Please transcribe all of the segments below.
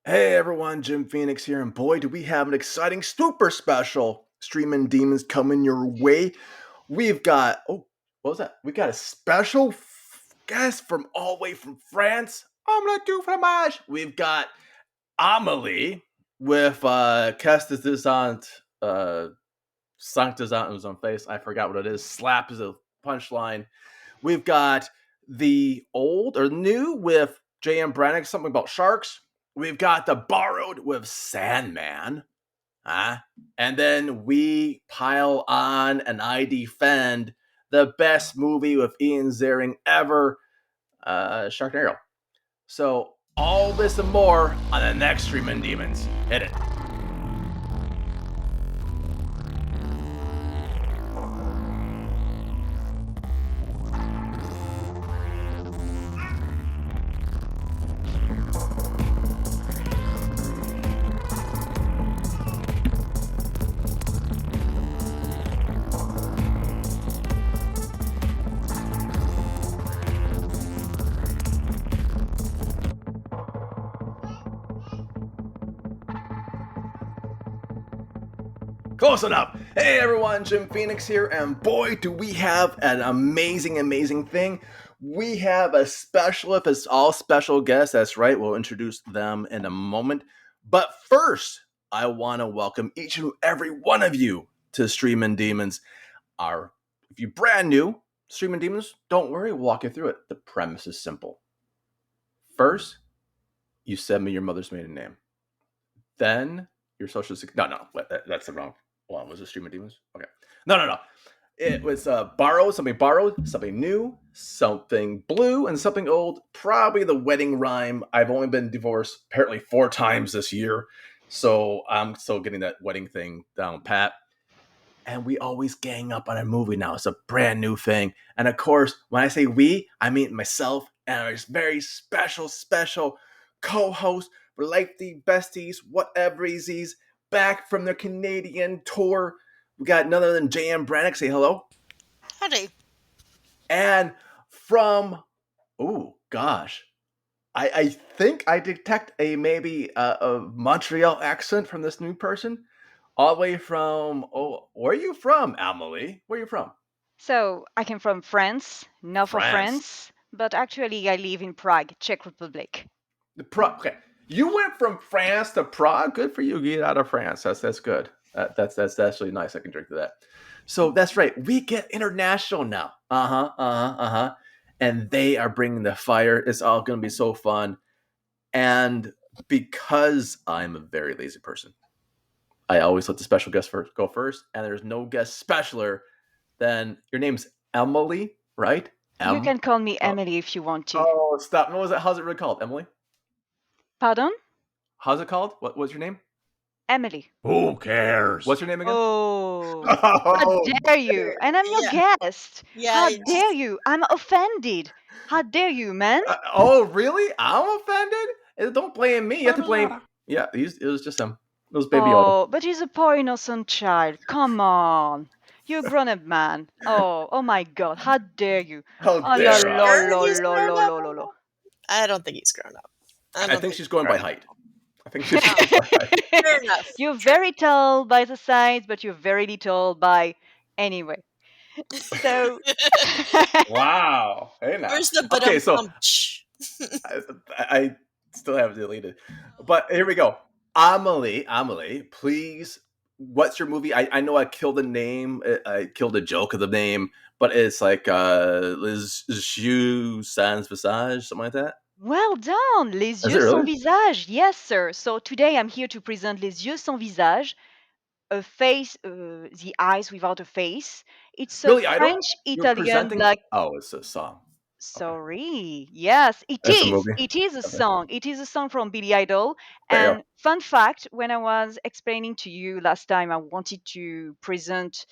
Hey everyone, Jim Phoenix here, and boy, do we have an exciting super special streaming demons coming your way. We've got what was that? We got a special guest from all the way from France. Omelette du fromage. We've got Amelie with Qu'est-ce descent Sanctizant on face. I forgot what it is. Slap is a punchline. We've got the old or new with J.M. Brannick, something about sharks. We've got the borrowed with Sandman. And then we pile on and I defend the best movie with Ian Ziering ever, Sharknado. So all this and more on the next Streamin' Demons. Hit it. Close enough. Hey everyone, Jim Phoenix here, and boy, do we have an amazing thing. We have a special, if it's all special guests, that's right, we'll introduce them in a moment. But first, I want to welcome each and every one of you to Streamin' Demons. If you're brand new, Streamin' Demons, don't worry, we'll walk you through it. The premise is simple. First, you send me your mother's maiden name. Then, your social security. No, that's the wrong one. Was it Streamin' Demons? Okay. No. It was borrowed, something new, something blue, and something old. Probably the wedding rhyme. I've only been divorced apparently 4 times this year, so I'm still getting that wedding thing down pat. And we always gang up on a movie now. It's a brand new thing. And of course, when I say we, I mean myself and our very special co-host, Life-the besties, whateversies, back from their Canadian tour. We got none other than J.M. Brannick. Say hello. Howdy. And from, I think I detect maybe a Montreal accent from this new person. All the way from, where are you from, Amelie? Where are you from? So I came from France, north of France, but actually I live in Prague, Czech Republic. Okay. You went from France to Prague. Good for you. Get out of France. That's good. That's actually nice. I can drink to that. So that's right. We get international now. And they are bringing the fire. It's all going to be so fun. And because I'm a very lazy person, I always let the special guest go first. And there's no guest specialer than your name's Emily, right? You can call me Emily if you want to. Oh, stop. What was it? How's it really called? Emily? Pardon? How's it called? What's your name? Emily. Who cares? What's your name again? How dare you? And I'm your guest. How dare you? I'm offended. How dare you, man? Oh, really? I'm offended? Don't blame me. You have to blame. Yeah, it was just him. It was baby Otto. But he's a poor innocent child. Come on. You're a grown-up man. Oh my God. How dare you? How dare I don't think he's grown up. I think she's going by height. I think she's going by height. Fair enough. You're very tall by the sides, but you're very little by anyway. So wow. Hey now. Where's the okay, so I still have it deleted. But here we go. Amelie, please. What's your movie? I know I killed the name. I killed a joke of the name, but it's like Les yeux sans visage, something like that. Well done, Les yeux sans visage. Yes, sir. So today I'm here to present Les yeux sans visage, a face, the eyes without a face. It's a really, French-Italian black. Oh, it's a song. Sorry. Okay. Yes, it That's is. It is a song. It is a song from Billy Idol. There and fun fact, when I was explaining to you last time I wanted to present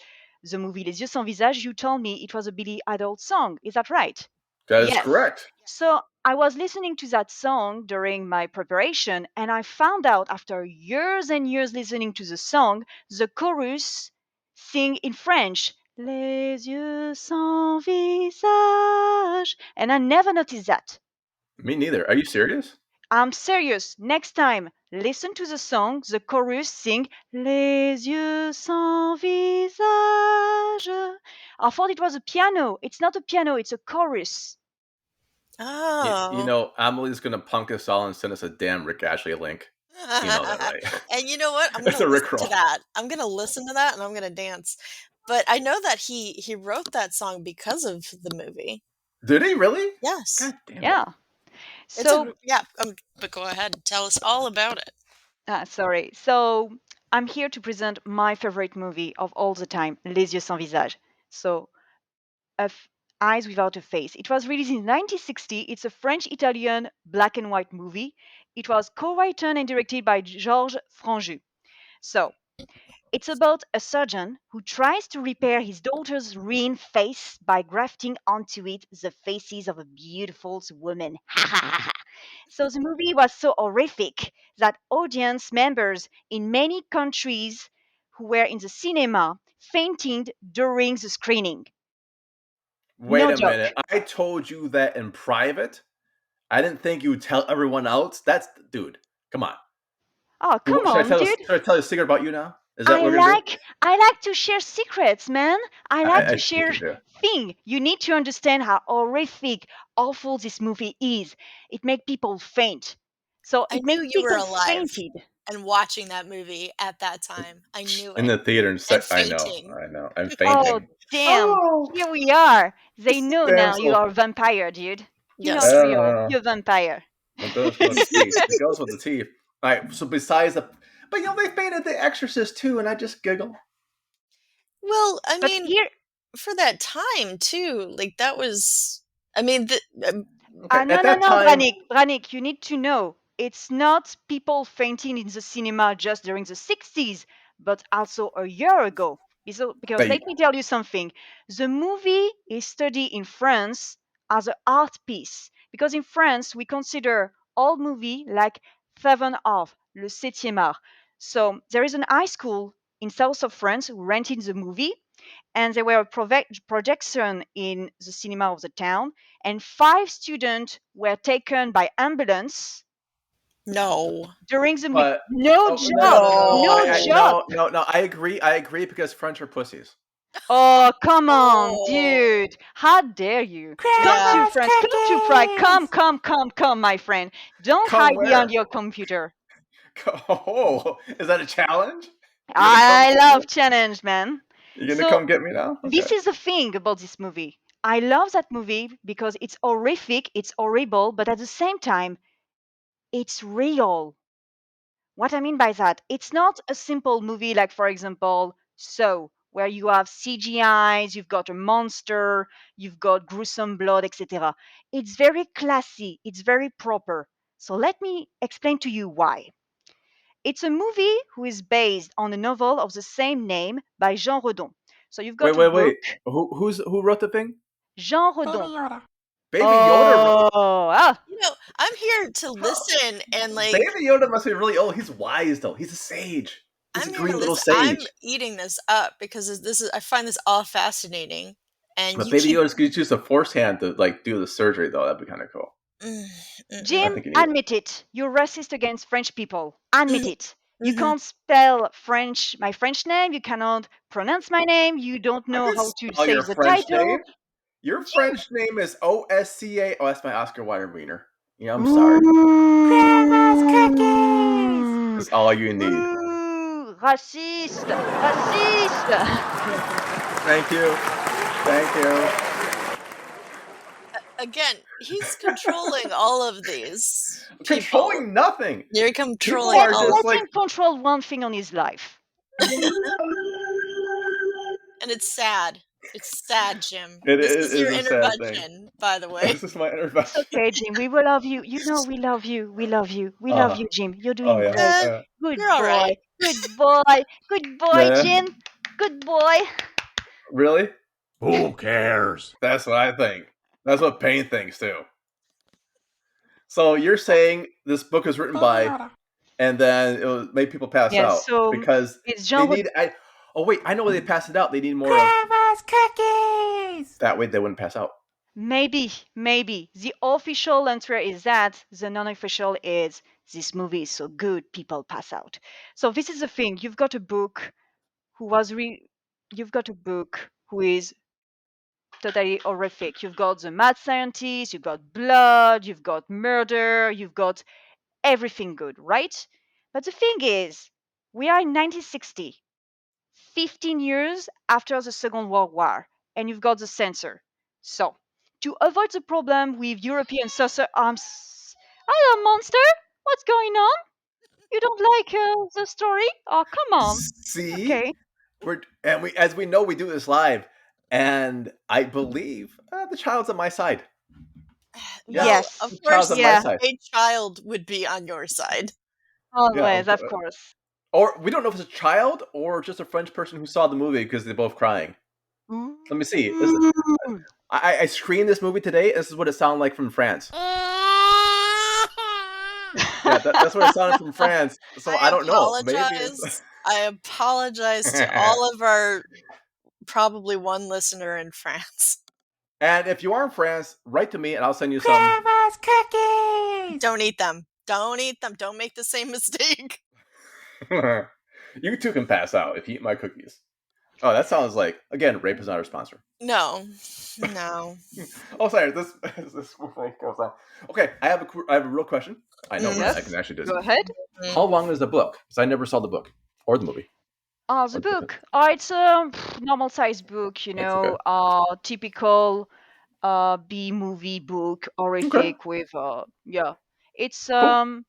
the movie Les yeux sans visage, you told me it was a Billy Idol song. Is that right? That is correct. So I was listening to that song during my preparation, and I found out after years and years listening to the song, the chorus sing in French, Les yeux sans visage. And I never noticed that. Me neither. Are you serious? I'm serious. Next time, listen to the song. The chorus sing Les yeux sans visage. I thought it was a piano. It's not a piano, it's a chorus. You Oh. know, Emily's gonna punk us all and send us a damn Rick Ashley link. You know that, right? And you know what? I'm It's gonna a listen Rickroll. to that. I'm gonna listen to that and I'm gonna dance. But I know that he wrote that song because of the movie. Did he really? Yes. God damn it. Yeah. It's So, but go ahead. Tell us all about it. sorry. So, I'm here to present my favorite movie of all the time, Les yeux sans visage. So, Eyes Without a Face. It was released in 1960. It's a French-Italian black and white movie. It was co-written and directed by Georges Franju. So, it's about a surgeon who tries to repair his daughter's ruined face by grafting onto it the faces of a beautiful woman. So the movie was so horrific that audience members in many countries who were in the cinema fainted during the screening. Wait No a joke. minute. I told you that in private. I didn't think you would tell everyone else. That's dude. Come on. Oh, come Should I on, tell? dude. Should I tell you a secret about you now? Is that what we're gonna do? I like to share secrets, man. I like I to think share you do. thing. You need to understand how horrific, awful this movie is. It make people faint. So I it knew make you were people alive fainted. and watching that movie at that time. I knew In it. the theater and And I know. fainting. I know. I'm Oh fainting. damn! Oh, Here we are. They know damn now you so. are a vampire, dude. You're not Yes. real. You're a vampire. It goes with the teeth. It goes with the teeth. All right. So besides the, but you know they fainted The Exorcist too, and I just giggle. Well, I But mean, here, for that time too, like that was. I mean, Okay. no, At no, that no, time, Branik, you need to know it's not people fainting in the cinema just during the 60s, but also a year ago. Because they let me tell you something. The movie is studied in France as an art piece. Because in France, we consider all movie like seven art, le septième art. So there is an high school in south of France who rented the movie and there were a projection in the cinema of the town, and 5 students were taken by ambulance no. during the movie. but No oh no no joke, no no no no No. joke. no I agree because French are pussies. Oh, come on, Oh. dude. How dare you? Come Yeah. to France, come to Prague. Come, my friend. Don't Come hide behind where? your computer. Oh, is that a challenge? You gonna come I get me? love challenge, man. You gonna So, come get me now? Okay. this is the thing about this movie. I love that movie because it's horrific, it's horrible, but at the same time, it's real. What I mean by that, it's not a simple movie like, for example, So, where you have CGIs, you've got a monster, you've got gruesome blood, etc. It's very classy, it's very proper. So let me explain to you why. It's a movie who is based on a novel of the same name by Jean Redon. So you've got a book, Wait. Who wrote the thing? Jean Redon. Baby Yoda. Oh, ah, I'm here to listen and Baby Yoda must be really old. He's wise though. He's a sage. He's a I'm here to green little listen. I'm sage. eating this up because this is I find this all fascinating. And But you Baby keep Yoda's could use a force hand to like do the surgery though. That'd be kind of cool. I Jim, think you need it. admit it. You're racist against French people. Admit it. You Mhm. can't spell my French name. You cannot pronounce my name. You don't I know can how to spell say your the French name. title. Your Jim. French name is Osca. Oh, that's my Oscar Wilde wiener. Yeah, I'm sorry. Grandma's cookies. That's all you need. Raciste. Raciste. Thank you. Thank you. Again, he's controlling all of these people. Controlling nothing. You're People controlling are all just of Let like him control one thing on his life. and it's sad. It's sad, Jim. it This is your is a sad thing. intervention, by the way. This is my It's intervention. okay, Jim. We will love you. You know we love you. We love you. We love Uh, you, Jim. You're oh doing yeah. great. Good You're all boy. right. Good boy. Good boy, Nah. Jim. Good boy. Really? Who cares? That's what I think. That's what Payne thinks too. So you're saying this book is written by, and then it made people pass Yes, out so because it's they Jean need. Oh wait, I know why they pass it out. They need more Grandma's cookies! that way they wouldn't pass out. Maybe. The official answer is that. The non-official is this movie is so good, people pass out. So this is the thing. You've got a book you've got a book who is totally horrific. You've got the mad scientist, you've got blood, you've got murder, you've got everything good, right? But the thing is, we are in 1960, 15 years after the Second World War, and you've got the censor. So, to avoid the problem with European saucer arms, hello, monster, what's going on? You don't like the story? Oh, come on. See, Okay. as we know, we do this live, and I believe the child's on my side. Yes, Well, of Yes. the child's on course, my Yeah. side. a child would be on your side. Yeah, Always, of course. or we don't know if it's a child or just a French person who saw the movie because they're both crying. Let me see. Mm. I screened this movie today. This is what it sounded like from France. Yeah, that's what it sounded from France. So I don't know. Maybe it's. I apologize to all of our probably one listener in France. And if you are in France, write to me and I'll send you some. Grandma's cookies! Don't eat them. Don't eat them. Don't make the same mistake. You too can pass out if you eat my cookies. Oh, that sounds like, again, rape is not our sponsor. No. No. Oh, sorry. This goes on. Okay, I have a real question. I know, right? I can Yes. actually do this. Go ahead. How long is the book? Because I never saw the book or the movie. Oh, the Or book. Oh, it's a normal size book, That's okay. typical B movie book, Okay, horrific with yeah. It's cool. um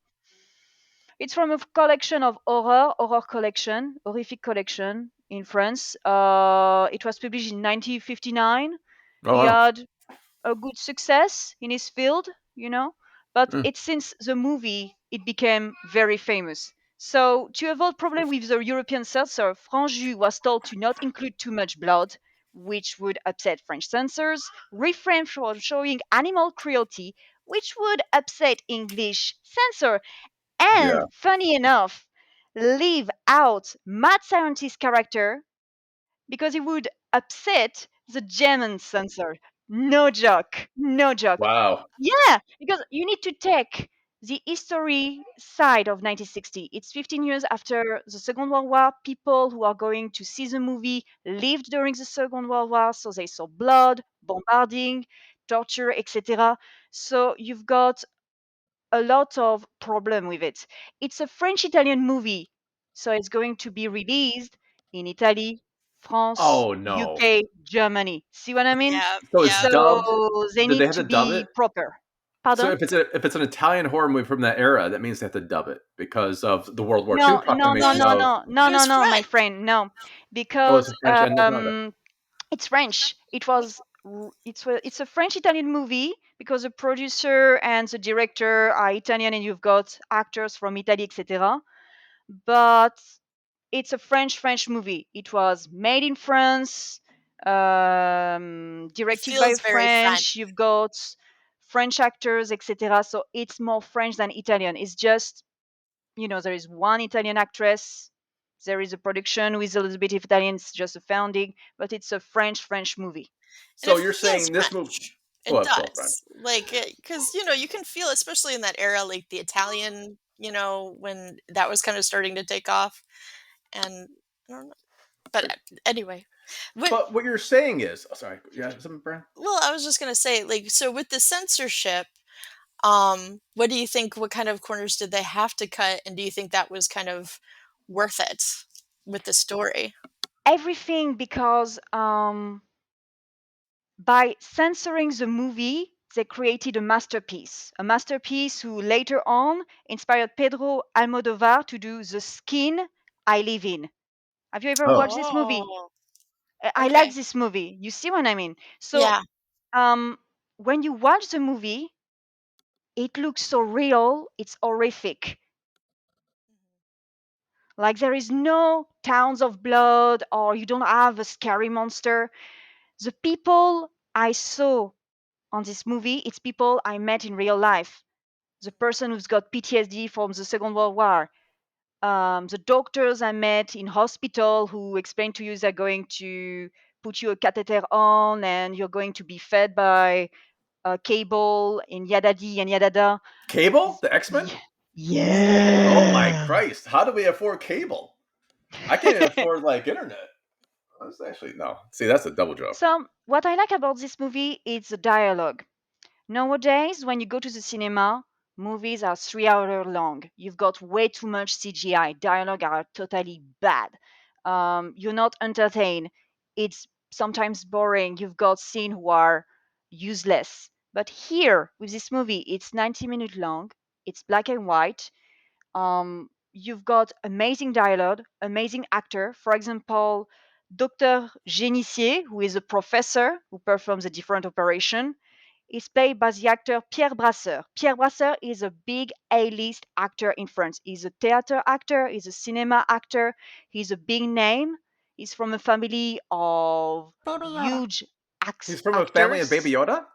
it's from a collection of horror collection, horrific collection in France. It was published in 1959. Oh, He wow. had a good success in his field, but Mm, it's since the movie it became very famous. So to avoid problem with the European censor, Franju was told to not include too much blood, which would upset French censors, refrain from showing animal cruelty, which would upset English censor, yeah. and funny enough, leave out mad scientist character because it would upset the German censor. No joke. No joke. Wow. Yeah, because you need to take the history side of 1960. It's 15 years after the Second World War. People who are going to see the movie lived during the Second World War, so they saw blood, bombarding, torture, etc. So you've got a lot of problem with it. It's a French-Italian movie, so it's going to be released in Italy, France, Oh, no. UK, Germany. See what I mean? Yeah, So it's yeah. So dubbed. they Did they need have to to dub be it? proper. So Pardon? if it's an Italian horror movie from that era, that means they have to dub it because of the World War II No, no, no, proclamation no, of. no, no, It no, was no, my French. friend, no, Oh, it's because French. I didn't know that. it's French. It's a French-Italian movie because the producer and the director are Italian, and you've got actors from Italy, etc. But it's a French movie. It was made in France, It directed by a feels very French. French. You've got French actors, etc. So it's more French than Italian. It's just there is one Italian actress. There is a production with a little bit of Italian. It's just a founding, but it's a French movie. And So it you're feels saying this movie? French. Go It ahead, go, Brian. does. Like, because, you can feel, especially in that era, like the Italian, when that was kind of starting to take off. And I don't know. But anyway, when, But what you're saying is, oh, sorry, yeah, something, Brian. well, I was just going to say, like, so with the censorship, what do you think, what kind of corners did they have to cut? And do you think that was kind of worth it with the story? Everything because by censoring the movie, they created a masterpiece who later on inspired Pedro Almodovar to do The Skin I Live In. Have you ever Oh, watched this movie? Oh, I like okay. this movie. You see what I mean? So, Yeah. when you watch the movie, it looks so real, it's horrific. Like there is no towns of blood or you don't have a scary monster. The people I saw on this movie, it's people I met in real life. The person who's got PTSD from the Second World War. The doctors I met in hospital who explain to you they're going to put you a catheter on and you're going to be fed by cable in yadadi and yadada. Cable, the X Men. Oh my Yeah. Christ! How do we afford cable? I can't even afford like internet. That's actually no. See, that's a double joke. So, what I like about this movie is the dialogue. Nowadays, when you go to the cinema, movies are 3 hours long. You've got way too much CGI. Dialogue are totally bad. You're not entertained. It's sometimes boring. You've got scenes who are useless. But here, with this movie, it's 90 minutes long. It's black and white. You've got amazing dialogue, amazing actor. For example, Dr. Génissier, who is a professor who performs a different operation, is played by the actor Pierre Brasseur. Pierre Brasseur is a big A-list actor in France. He's a theater actor, he's a cinema actor, he's a big name. He's from a family of Baby Yoda. huge He's from a family of Baby actors. Yoda.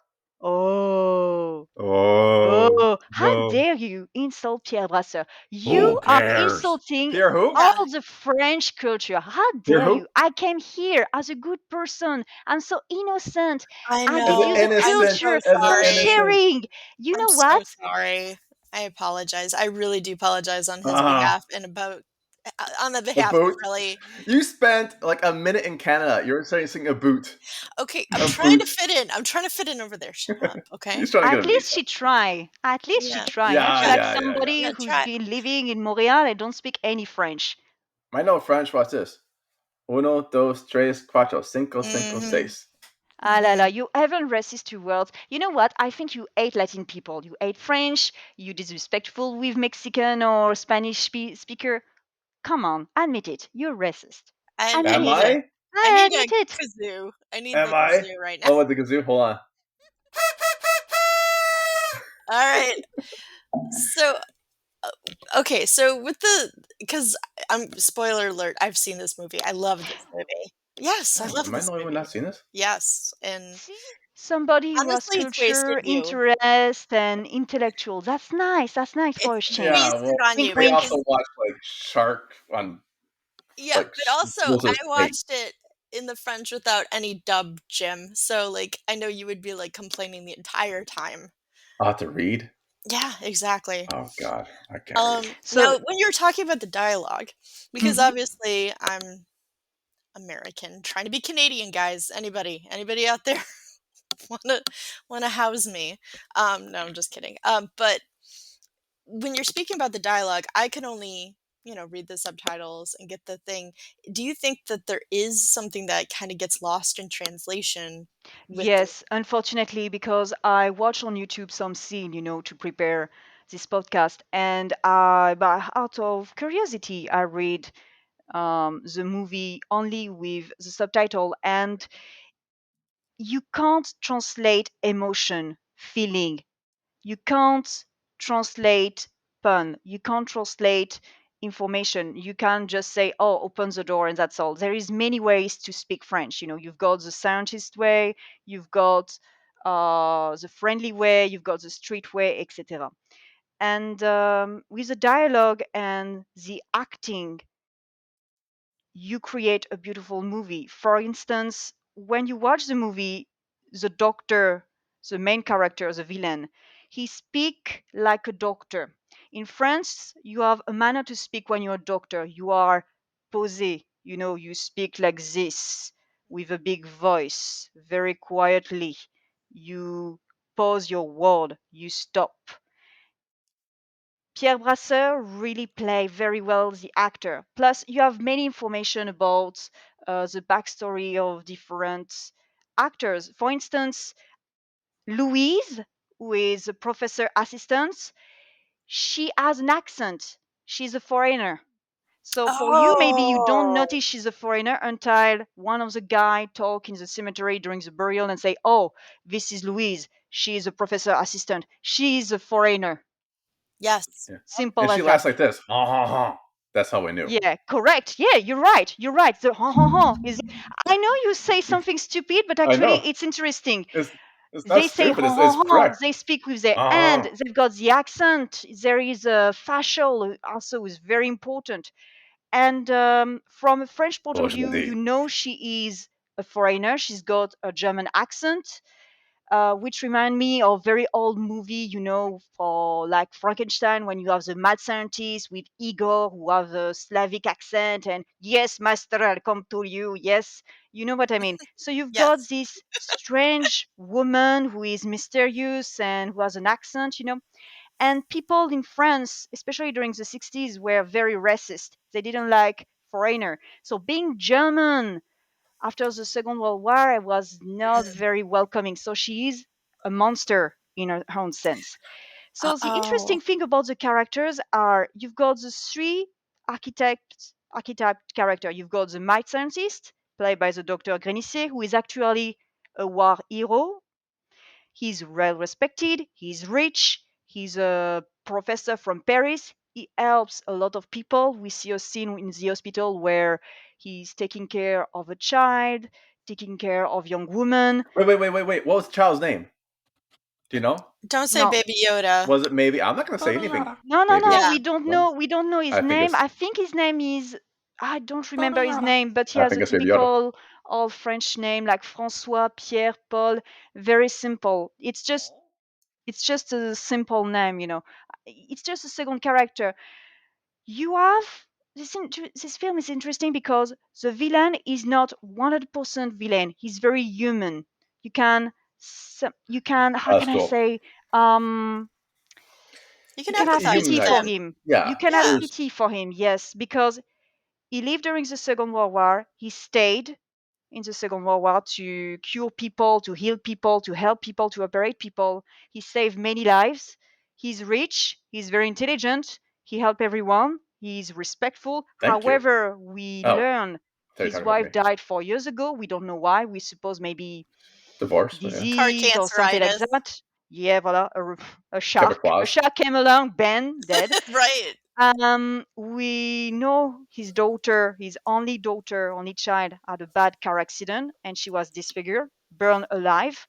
Oh, Oh, oh, how whoa. dare you insult Pierre Brasseur? Who You are cares? insulting Pierre who? Yeah, all the French culture. How Pierre dare who? you? I came here as a good person. I'm so innocent. I I As give an you know. the I'm innocent, so culture. as an I'm sorry. innocent. sharing. You I'm know so what? sorry. I apologize. I really do apologize on his Ah, behalf and about on the a behalf of boot. really. You spent like a minute in Canada. You're saying a boot. Okay, I'm A trying to boot. fit in. I'm trying to fit in over there. Shut up, okay? He's trying to get At a least visa. she try. At least she Yeah. try. Eh? Yeah, She Yeah. like yeah, yeah, yeah. somebody Yeah, who's try. been living in Montreal and don't speak any French. I know French. Watch this. Uno, dos, tres, cuatro, cinco, cinco, Mhm. seis. Ah la la, Mhm. you haven't racist two words. You know what? I think you hate Latin people. You hate French. You disrespectful with Mexican or Spanish speaker. Come on, admit it. You're racist. I Am Admit need it. a I? I I need admit a it. kazoo. I need Am the I? kazoo right now. Oh, with the kazoo. Hold on. All right. So okay, so with the because I'm spoiler alert, I've seen this movie. I love this movie. Yes, I Oh, love am I this the only one movie. not seen this? Yes, and See? Somebody who has honestly, it's wasted culture, you. interest, and intellectual. That's nice. That's nice for a It's change. Yeah. wasted Well, on Wink, you they wink. also because watch like Shark on yeah, like but also rules I of Snake. watched it in the French without any dub, Jim. So like I know you would be like complaining the entire time. I'll have to read. Yeah, exactly. Oh God, I can't read. So, Now when you're talking about the dialogue, because mhm. obviously I'm American, trying to be Canadian, guys. Anybody out there wanna wanna house me? No, I'm just kidding. But when you're speaking about the dialogue, I can only read the subtitles and get the thing. Do you think that there is something that kind of gets lost in translation with the? Yes, unfortunately, because I watch on YouTube some scene, to prepare this podcast, and out of curiosity, I read the movie only with the subtitle, and you can't translate emotion, feeling. You can't translate pun. You can't translate information. You can't just say, "Oh, open the door," and that's all. There is many ways to speak French. You've got the scientist way, you've got the friendly way, you've got the street way, etc. And with the dialogue and the acting, you create a beautiful movie. For instance, when you watch the movie, the doctor, the main character, the villain, he speak like a doctor. In France, you have a manner to speak when you're a doctor. You are posé, you speak like this with a big voice, very quietly. You pause your word, you stop. Pierre Brasseur really play very well the actor. Plus, you have many information about the backstory of different actors. For instance, Louise, who is a professor assistant, she has an accent. She's a foreigner. So for you, maybe you don't Oh, notice she's a foreigner until one of the guy talk in the cemetery during the burial and say, "Oh, this is Louise. She is a professor assistant. She is a foreigner." yes. Yeah, and Simple she as that. laughs like this. Ha ha ha. That's how we knew. Yeah, correct. Yeah, you're right. You're right. The ha ha ha is. I know you say something stupid, but I actually know. it's interesting. It's not They say stupid. ha It's ha ha. correct. They speak with their Ha ha and. ha. They've got the accent. There is a facial also is very important. And from a French point of view, Aujourd'hui. she is a foreigner. She's got a German accent. which remind me of very old movie, for like Frankenstein, when you have the mad scientist with Igor who have a Slavic accent and yes, master, I'll come to you. Yes, you know what I mean. So you've got Yes. this strange woman who is mysterious and who has an accent. And people in France, especially during the 60s, were very racist. They didn't like foreigner. So being German after the Second World War was not Mhm. very welcoming. So she is a monster in her own sense. So the Oh. interesting thing about the characters are you've got the three archetype character. You've got the mad scientist, played by the Dr. Grenier, who is actually a war hero. He's well respected, he's rich, he's a professor from Paris. He helps a lot of people. We see a scene in the hospital where he's taking care of a child, taking care of young women. Wait. What was the child's name? Do you know? Don't say No, Baby Yoda. Was it maybe? I'm not going to say anything. Maybe no, it's Yeah. we don't one. know. We don't know his I think name. it's. I think his name is. I don't remember his name, but he I has think a it's Baby Yoda. typical old French name like François, Pierre, Paul. Very simple. It's just a simple name. It's just a second character. You have this film is interesting because the villain is not 100% villain. He's very human. You can how That's can I cool. say, um You can you can have empathize Human with pity for nice. him. him. You Yeah. can have Yeah. There's pity for him, yes, because he lived during the Second World War. He stayed in the Second World War to cure people, to heal people, to help people, to operate people. He saved many lives. He's rich. He's very intelligent. He helped everyone. He's respectful. Thank you. However, we Oh, I learn thought you were his talking about wife me. died 4 years ago. We don't know why. We suppose maybe Divorce, but yeah. Car disease or something like canceritis. that. Yeah, voilà, a Kevin shark. A Claus. shark came along, Ben, dead. Right. We know his daughter, his only daughter, only child, had a bad car accident and she was disfigured, burned alive.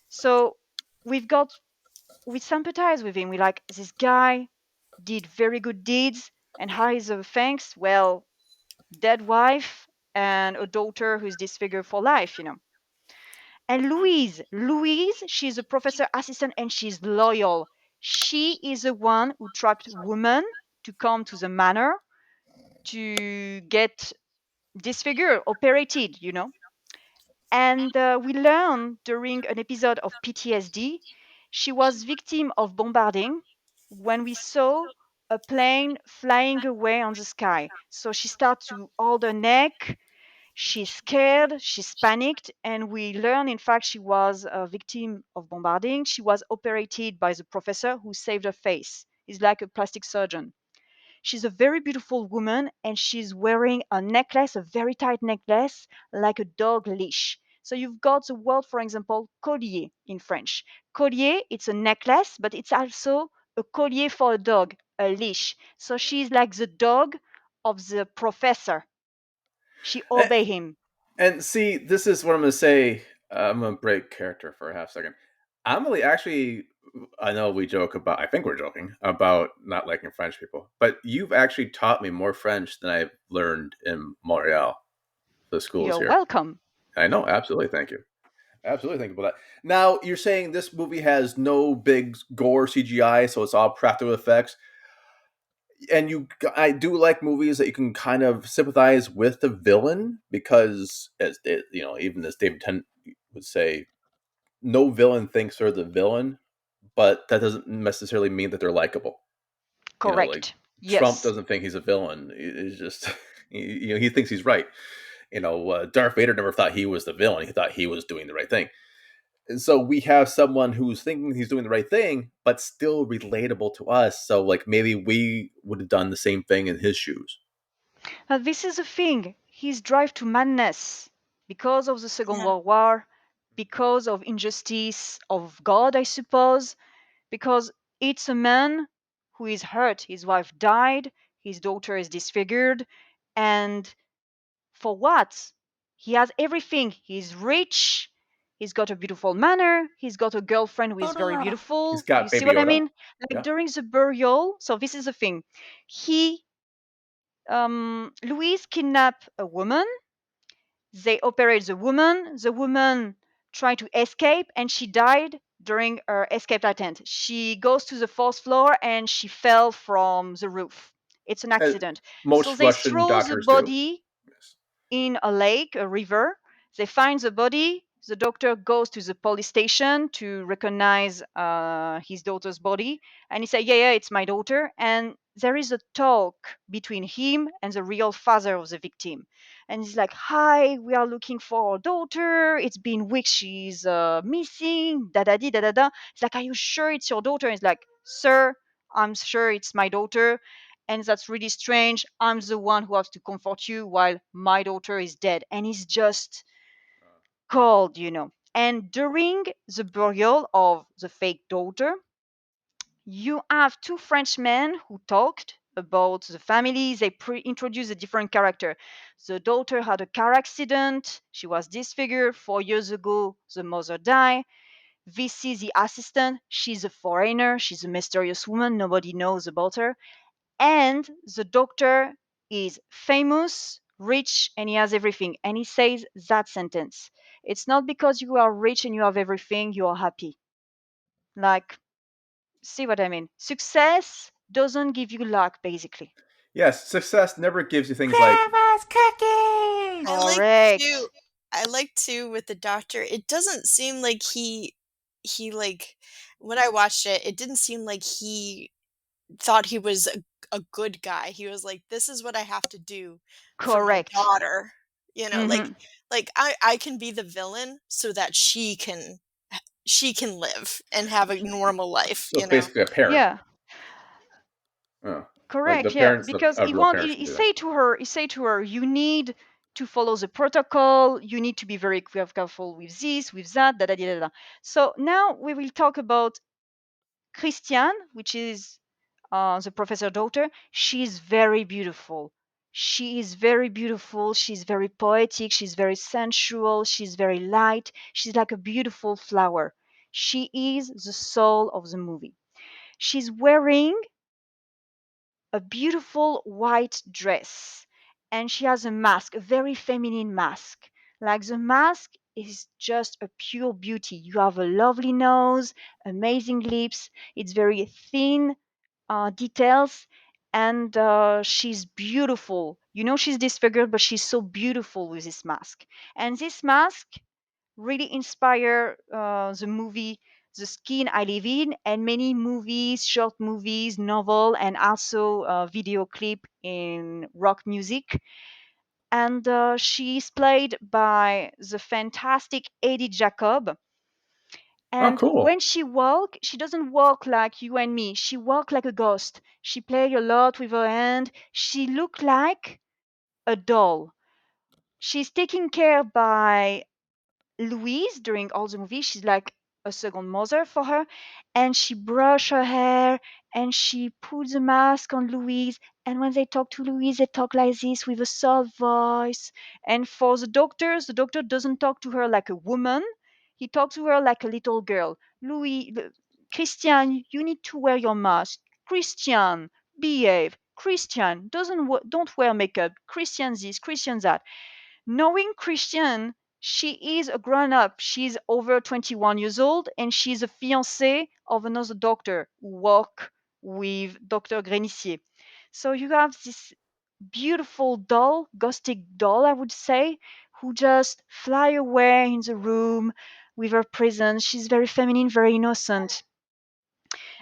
So we've got, we sympathize with him. We like, this guy did very good deeds. And how is the thanks? Well, dead wife and a daughter who's disfigured for life. And Louise, she's a professor assistant and she's loyal. She is the one who trapped women to come to the manor to get disfigured, operated. And we learn during an episode of PTSD, she was victim of bombarding when we saw a plane flying away on the sky. So she started to hold her neck. She's scared, she's panicked, and we learn, in fact, she was a victim of bombarding. She was operated by the professor who saved her face. He's like a plastic surgeon. She's a very beautiful woman and she's wearing a necklace, a very tight necklace, like a dog leash. So you've got the word, for example, collier in French. Collier, it's a necklace, but it's also a collier for a dog, a leash. So she's like the dog of the professor. She And, obey him. and see, this is what I'm going to say. I'm going to break character for a half second. I'm really actually. I know we joke about. I think we're joking about not liking French people, but you've actually taught me more French than I've learned in Montreal, the schools You're here. welcome. I know, absolutely. Thank you. Absolutely think about that. Now, you're saying this movie has no big gore CGI, so it's all practical effects. And I do like movies that you can kind of sympathize with the villain because, even as David Tennant would say, no villain thinks they're the villain, but that doesn't necessarily mean that they're likable. Like Correct. Trump Yes. doesn't think he's a villain. He's just, he thinks he's right. Darth Vader never thought he was the villain. He thought he was doing the right thing. And so we have someone who's thinking he's doing the right thing, but still relatable to us. So like maybe we would have done the same thing in his shoes. This is the thing. His drive to madness because of the Second Yeah. World War, because of injustice of God, I suppose, because it's a man who is hurt. His wife died, his daughter is disfigured, and for what? He has everything. He's rich, he's got a beautiful manner, he's got a girlfriend who is very He's beautiful. You got see Baby what I Yoda. mean? Like Yeah. during the burial, so this is the thing. He Louise kidnapped a woman. They operate the woman. The woman try to escape, and she died during her escape attempt. She goes to the fourth floor and she fell from the roof. It's an As accident. So most they Russian throw the doctors do. body Yes. in a lake, a river. They find the body. The doctor goes to the police station to recognize his daughter's body, and he says, "Yeah, it's my daughter." And there is a talk between him and the real father of the victim, and he's like, "Hi, we are looking for our daughter. It's been weeks. She's missing. Da da da da da." It's like, "Are you sure it's your daughter?" And he's like, "Sir, I'm sure it's my daughter." And that's really strange. I'm the one who has to comfort you while my daughter is dead. And he's just cold, And during the burial of the fake daughter, you have two Frenchmen who talked about the family. They introduce a different character. The daughter had a car accident. She was disfigured 4 years ago. The mother died. This is the assistant. She's a foreigner. She's a mysterious woman. Nobody knows about her. And the doctor is famous, rich, and he has everything. And he says that sentence: "It's not because you are rich and you have everything you are happy." Like, see what I mean? Success doesn't give you luck, basically. Yes, success never gives you things like Grandma's cookies. I like Correct. to I like to with the doctor. It doesn't seem like he like when I watched it, it didn't seem like he thought he was a good guy. He was like, "This is what I have to do for my Correct. daughter." Hmm. Like I can be the villain so that she can live and have a normal life, so basically a parent. Yeah. Oh, like the Correct, yeah, parents, because a he real want parents he, can he do that. say to her, you need to follow the protocol. You need to be very careful with this, with that, da da da da. Da. So now we will talk about Christiane, which is the professor daughter. She's very beautiful. She is very beautiful. She's very poetic. She's very sensual. She's very light. She's like a beautiful flower. She is the soul of the movie. She's wearing a beautiful white dress, and she has a mask, a very feminine mask. Like, the mask is just a pure beauty. You have a lovely nose, amazing lips. It's very thin details, and she's beautiful. She's disfigured, but she's so beautiful with this mask. And this mask really inspire the movie The Skin I Live In, and many movies, short movies, novel, and also video clip in rock music. And she's played by the fantastic Eddie Jacob. Oh, And cool. when she walk, she doesn't walk like you and me. She walk like a ghost. She play a lot with her hand. She look like a doll. She's taken care by Louise during all the movie. She's like a second mother for her, and she brush her hair and she puts a mask on Louise. And when they talk to Louise, they talk like this with a soft voice. And for the doctor doesn't talk to her like a woman. He talks to her like a little girl. Christian, you need to wear your mask. Christian, behave. Christian, don't wear makeup. Christian this, Christian that. Knowing Christian, she is a grown up. She's over 21 years old, and she's a fiancée of another doctor who work with Dr. Grenissier. So you have this beautiful doll, gothic doll, I would say, who just fly away in the room with her presence. She's very feminine, very innocent.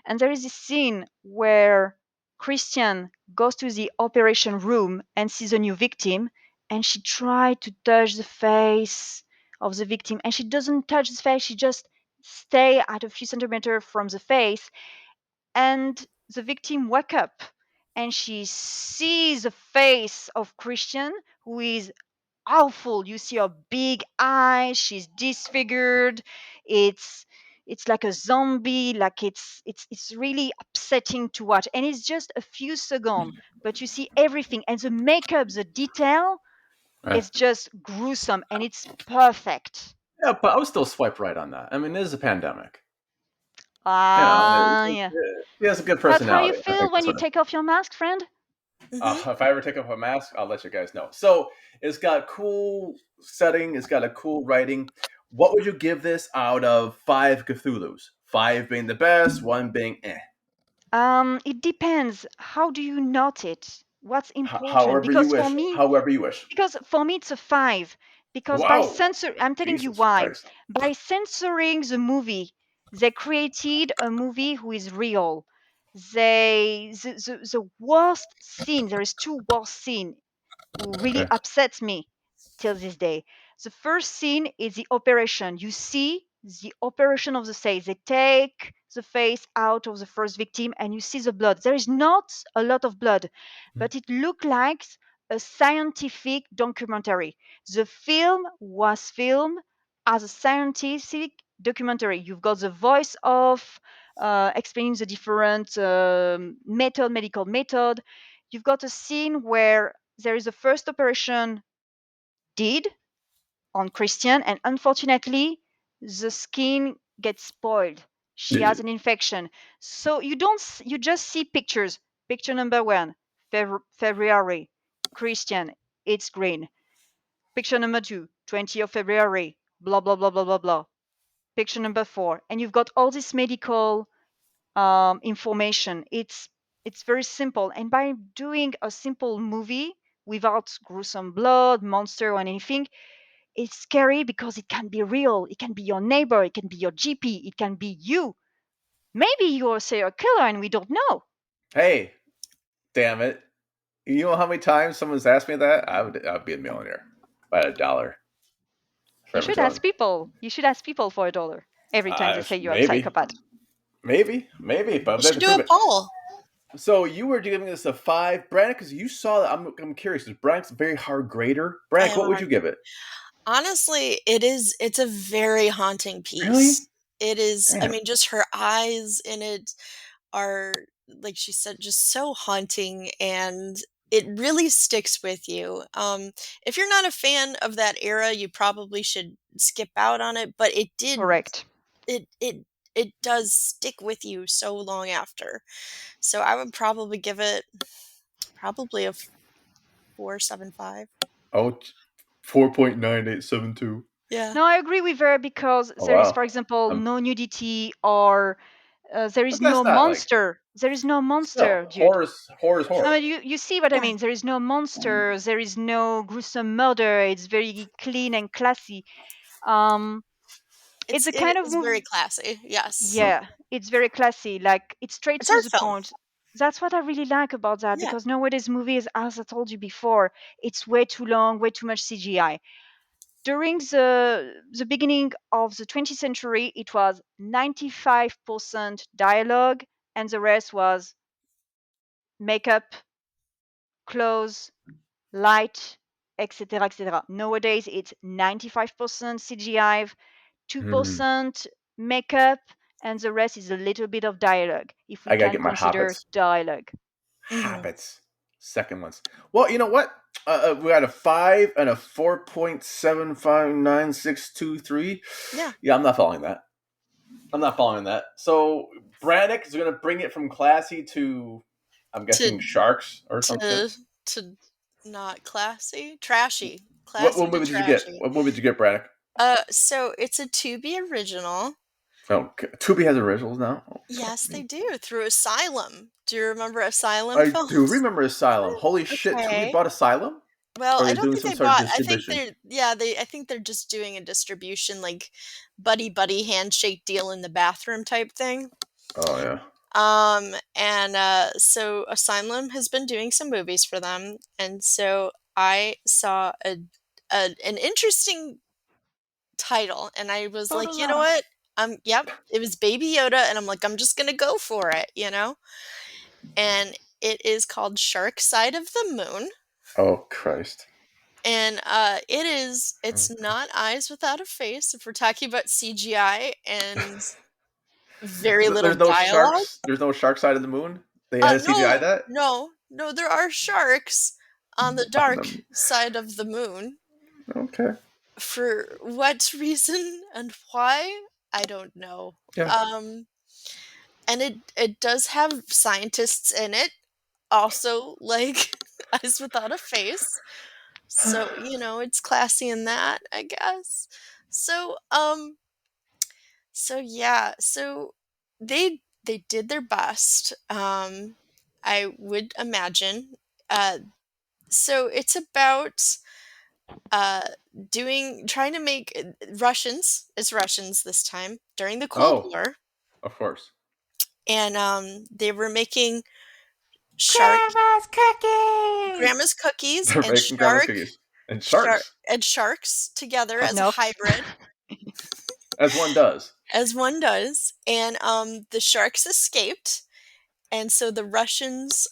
And there is this scene where Christian goes to the operation room and sees a new victim, and she tries to touch the face of the victim, and she doesn't touch the face, she just stay at a few centimeters from the face, and the victim wake up and she sees the face of Christian, who is awful. You see her big eyes. She's disfigured. It's it's like a zombie. Like, it's really upsetting to watch. And it's just a few seconds, but you see everything. And the makeup, the detail, Eh. it's just gruesome and it's perfect. Yeah, but I would still swipe right on that. I mean, it is a pandemic. Ah, yeah. He has a good But how you personality. I feel think when that's you what. take off your mask, friend? Mhm. If I ever take off a mask, I'll let you guys know. So it's got cool setting. It's got a cool writing. What would you give this out of 5 Cthulhu's? 5 being the best, 1 being eh. It depends. How do you note it? What's important? However you Because for wish. me, However you wish. it's a 5. Because by Wow. censor, I'm telling you Jesus why. Christ. By censoring the movie, they created a movie who is real. The worst scene. There is two worst scene who really Okay. upsets me till this day. The first scene is the operation. You see the operation of the face. They take the face out of the first victim and you see the blood. There is not a lot of blood, but it looked like a scientific documentary. The film was filmed as a scientific documentary. You've got the voice of explaining the different medical method. You've got a scene where there is a first operation did on Christian, and unfortunately, the skin gets spoiled. She has an infection. So you just see pictures. Picture number one, February, Christian, it's green. Picture number two, 20th of February, blah, blah, blah, blah, blah, blah. Picture number four, and you've got all this medical information. It's very simple, and by doing a simple movie without gruesome blood, monster, or anything, it's scary because it can be real. It can be your neighbor. It can be your GP. It can be you. Maybe you're a serial killer and we don't know. Hey, damn it. You know how many times someone's asked me that? I'd be a millionaire. If I had $1 for You every should time. ask people. You should ask people for $1 every time they say you're a Maybe. psychopath. Maybe, but You they have should to do prove a it. poll. So you were giving this a 5, Brannick, because you saw that. I'm curious. Because Brannick's a very hard grader. I Brannick, am what would you give it? honestly, it's a very haunting Really? piece. It is, I Damn. mean, just her eyes in it are, like she said, just so haunting, and it really sticks with you. If you're not a fan of that era, you probably should skip out on it, but Correct. it does stick with you so long after. So I would probably give it probably a 4.75. Oh, 4.9872. Yeah. No, I agree with her because Oh there is, wow. for example, Um, no nudity or there but is no that's not like monster. There is no still monster, dude. horror is No, horror. you see what I Yeah. mean. There is no monster. There is no gruesome murder. It's very clean and classy. Um, it's a It kind of is very movie. classy. Yes. Mm. Yeah, it's very classy. Like it's straight It's to art the film. point. That's what I really like about that Yeah. because nowadays movies, as I told you before, it's way too long, way too much CGI. During the beginning of the 20th century, it was 95% dialogue, and the rest was makeup, clothes, light, etc., etc. Nowadays, it's 95% CGI, Hmm. 2% makeup, and the rest is a little bit of dialogue, if we I gotta can get my consider hobbits. dialogue. Mhm. Habits. Second ones. Well, you know what? We got a 5 and a 4.759623. Yeah. Yeah, I'm not following that. I'm not following that. So Brannick is gonna bring it from classy to, I'm guessing, To sharks or some shit. to to not classy, trashy. What Classy to movie did you get? trashy. What movie did you get, Brannick? So it's a Tubi original. Oh, Tubi has originals now. Oh, fuck Yes, they me. do, through Asylum. Do you remember Asylum I do films? remember Asylum. Holy shit, Tubi Okay. bought Asylum, Well, or I they're don't doing think some they sort of bought. I think distribution. I think they're just doing a distribution, like buddy handshake deal in the bathroom type thing. Oh yeah. And so Asylum has been doing some movies for them, and so I saw an interesting title, and I was like, you know what? Yep, it was Baby Yoda, and I'm like, I'm just gonna go for it, you know. And it is called Sharkside of the Moon, Oh Christ. and it's not eyes without a face. If we're talking about CGI and very little There's no dialogue. sharks. There's no shark side of the moon. They had CGI No, that. no, there are sharks on the On dark them. side of the moon. Okay. For what reason and why, I don't know. Yeah. And it does have scientists in it, also like Eyes Without a Face. So, it's classy in that, I guess. So, so they did their best. I would imagine. Uh, so it's about uh trying to make Russians. It's Russians this time during the Cold Oh, War, of course. and they were making shark Grandma's cookies. grandma's cookies They're and making grandma's cookies and sharks, sharks together as a Nope. hybrid, as one does. as one does. And the sharks escaped, and so the Russians,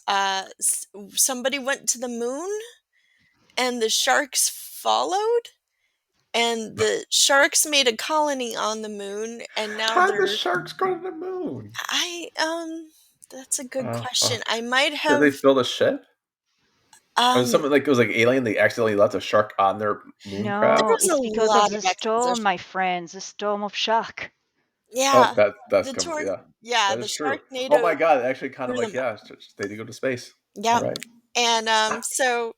somebody went to the moon, and the sharks followed, and the sharks made a colony on the moon, and now How did the they're sharks go to the moon? that's a good Uh, question. I might did they have build a ship? Or um something like it was like Alien? They accidentally left a shark on their moon craft. No, there's a it's because of lot the of storm, exposition. my friends. The storm of shark. Oh, Yeah, that's the come. torn Yeah, yeah, that the is true. Oh Sharknado my god! Actually, kind of threw like them out. they did go to space. All Yeah, right. and so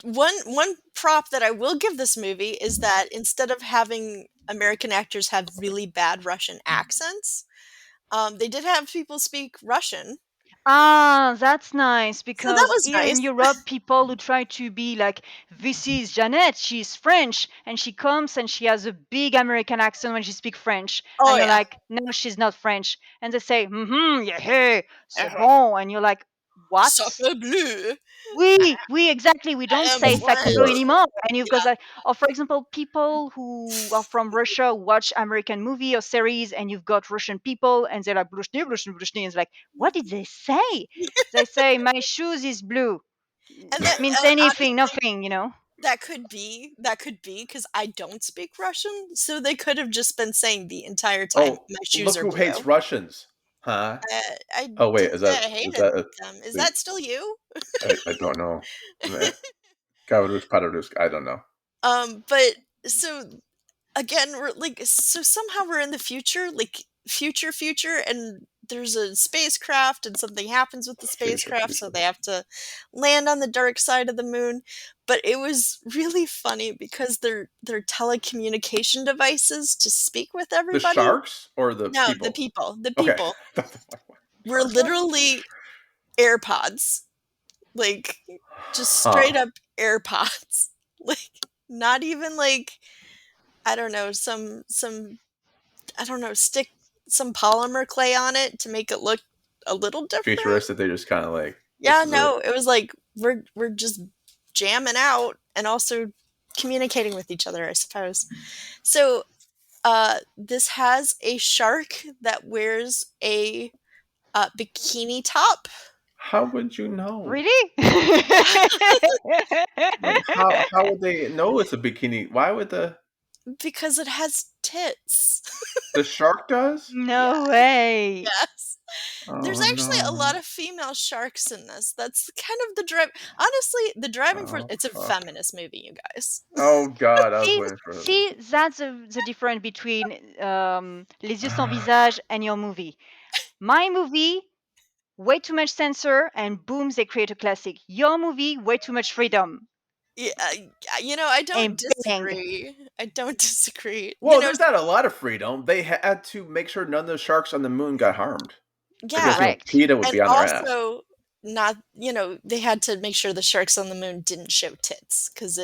one prop that I will give this movie is that instead of having American actors have really bad Russian accents, they did have people speak Russian. Ah, that's nice So that because was here in nice. Europe, people who try to be like, this is Jeanette, she's French, and she comes and she has a big American accent when she speaks French. Oh And you're yeah. like, no, she's not French. And they say, yeah, hey, c'est Uh-huh. bon. And you're like, what? Sacre bleu. We exactly. We I don't am say Of sacre French. bleu course. anymore. And you've got Yeah. like, or for example, people who are from Russia watch American movie or series, and you've got Russian people, and they're like, blushny, blushny, blushny. And it's like, what did they say? They say, my shoes is blue. And It that means anything, honestly, nothing. that could be because I don't speak Russian, so they could have just been saying the entire time, Oh, "My shoes look are who hates blue." Russians, huh? I Oh wait, didn't is say I is hated that them. Is the? that still you? I don't know. Gavarush Padarusk. I don't know. But so again, we're like, so somehow we're in the future, like future, and there's a spacecraft, and something happens with the Future, spacecraft, so future. they have to land on the dark side of the moon. But it was really funny because their telecommunication devices to speak with The everybody. sharks or the No, the people? people, the Okay. people were Sharks what? literally AirPods, like just straight Huh. up AirPods, like not even like I don't know some I don't know, stick some polymer clay on it to make it look a little different. Futuristic. They just kind of like this Yeah, is it. no, it was like we're just jamming out and also communicating with each other, I suppose. So, this has a shark that wears a bikini top. How would you know? Really? Like how would they know it's a bikini? Why would Because it has tits. the shark does? Yeah, No way. yes. There's Oh actually a no. lot of female sharks in this. That's kind of the drive. Honestly, the driving force. Oh It's a fuck. feminist movie, you guys. Oh god, I was See, waiting for it. see, that's the difference between Les yeux sans visage and your movie. My movie, way too much censor, and boom, they create a classic. Your movie, way too much freedom, Yeah, I don't and bang. disagree. I don't disagree. Well, there's not a lot of freedom. They had to make sure none of the sharks on the moon got harmed. Because, Yeah, Correct. PETA would and be on their ass. also not. They had to make sure the sharks on the moon didn't show tits because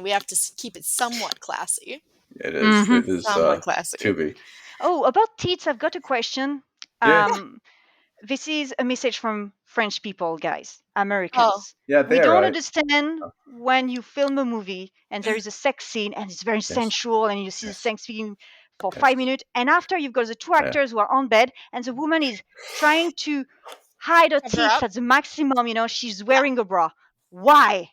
we have to keep it somewhat classy. It is. Mhm. It is Somewhat classy. to be. Oh, about tits, I've got a question. Yeah. This is a message from French people, guys, Oh, Americans. Yeah, We they're don't right. understand when you film a movie and there is a sex scene and it's very Yes. sensual and you see the Yes. sex scene for Yes. 5 minutes, and after you've got the two Yeah. actors who are on bed and the woman is trying to hide her Cover tits up. at the maximum, she's wearing a bra. Why?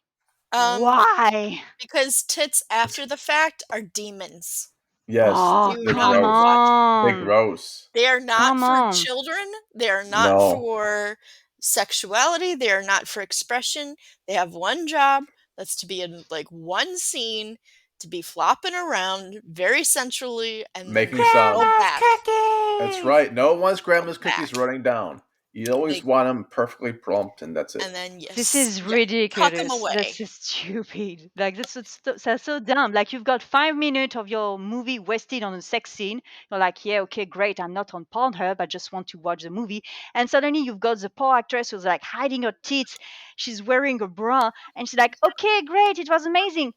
Why? Because tits after the fact are demons. Yes. Oh, Do They're not come gross. watch. They're on. gross. They are not Come for on. children. They are not No. for sexuality. They are not for expression. They have one job. That's to be in like one scene, to be flopping around very sensually, and Making then sound. go Grandma's back. cookies. That's right. No one wants grandma's Back. cookies running down. You always They want them perfectly prompt, and that's it. and then This is tuck them ridiculous. away. This is stupid. Like that's so dumb. Like you've got 5 minutes of your movie wasted on a sex scene. You're like, yeah, okay, great. I'm not on Pornhub. I just want to watch the movie. And suddenly you've got the poor actress who's like hiding her tits. She's wearing a bra, and she's like, okay, great. It was amazing.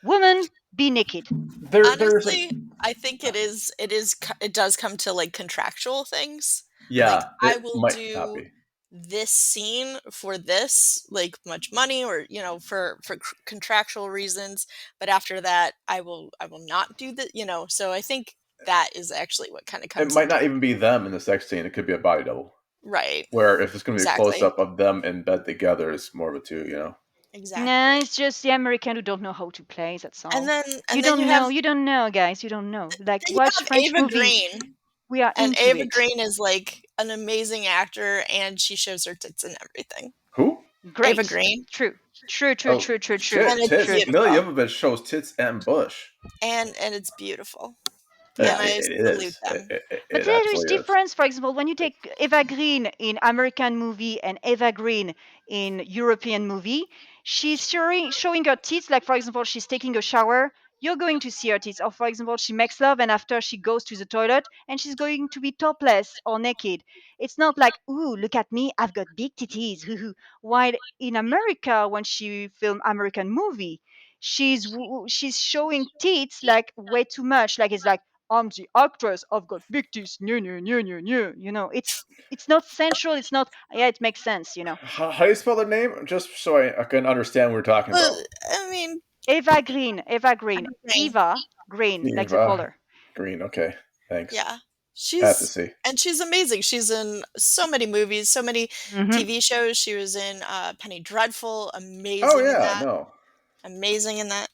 Woman, be naked. There's a Honestly, I think it does come to like contractual things. Like yeah. I It will might not do be. this scene for this like much money, or for contractual reasons, but after that I will not do that, so I think that is actually what kind of It comes might into not even be them in the sex scene. It could be a body double. right. Where if it's going to be a close Exactly. up of them in bed together, it's more of a two. No, Exactly. it's just the American who don't know how to play. That's all. And then You you don't have know. You don't know, guys. You don't know. Like then you watch have French Ava movie. Green. We are And into Ava it. Green is like an amazing actor, and she shows her tits and everything. Who? Great. Ava Green. True. Oh, True. And it's tits. beautiful. Millie Jovovich shows tits and bush. And it's beautiful. Yeah. And I It salute is. them. But It there is absolutely is. difference. For example, when you take Eva Green in American movie and Eva Green in European movie, she's showing her tits. Like for example, she's taking a shower. You're going to see her tits. Or for example, she makes love and after she goes to the toilet and she's going to be topless or naked. It's not like, ooh, look at me, I've got big titties. While in America, when she film American movie, she's showing tits like way too much. Like it's like, I'm the actress. I've got big teeth. No. It's not sensual. It's not. Yeah, it makes sense. How do you spell the name? Just so I can understand what we're talking Well, about. I mean, Eva Green. Eva Green. Eva Green, like the Eva color. Green. Okay, thanks. yeah. I have to She's see. she's amazing. She's in so many movies, so many Hmm. TV shows. She was in Penny Dreadful, Oh amazing in yeah, that. no. Amazing in that.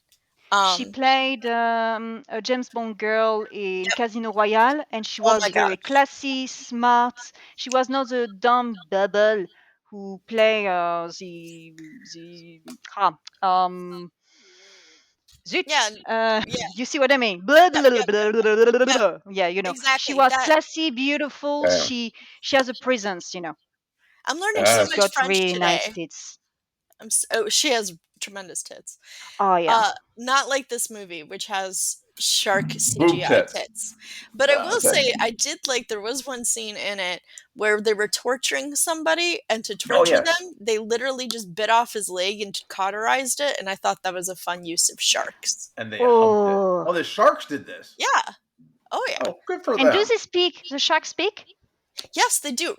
She played a James Bond girl in Yep. Casino Royale, and she Oh my was very gosh. classy, smart. She was not the dumb bubble who play the Zut. Yeah. Yeah. You see what I mean? Blah, Yep. blah, blah, Yep. Yep. blah, blah, blah, blah, Yep. blah. Yeah, she Exactly. was That classy, beautiful. Damn. She has a presence. I'm learning so She's much got French really nice today. tits. She has tremendous tits. Oh yeah. Not like this movie, which has shark Boob CGI tits. tits. But I will Okay. say, I did like there was one scene in it where they were torturing somebody, and to Oh torture yes. them, they literally just bit off his leg and cauterized it, and I thought that was a fun use of sharks. And they humped it. Oh. Oh, the sharks did this. Yeah. Oh yeah. Oh, good for And them. do they speak? The sharks speak? Yes, they do.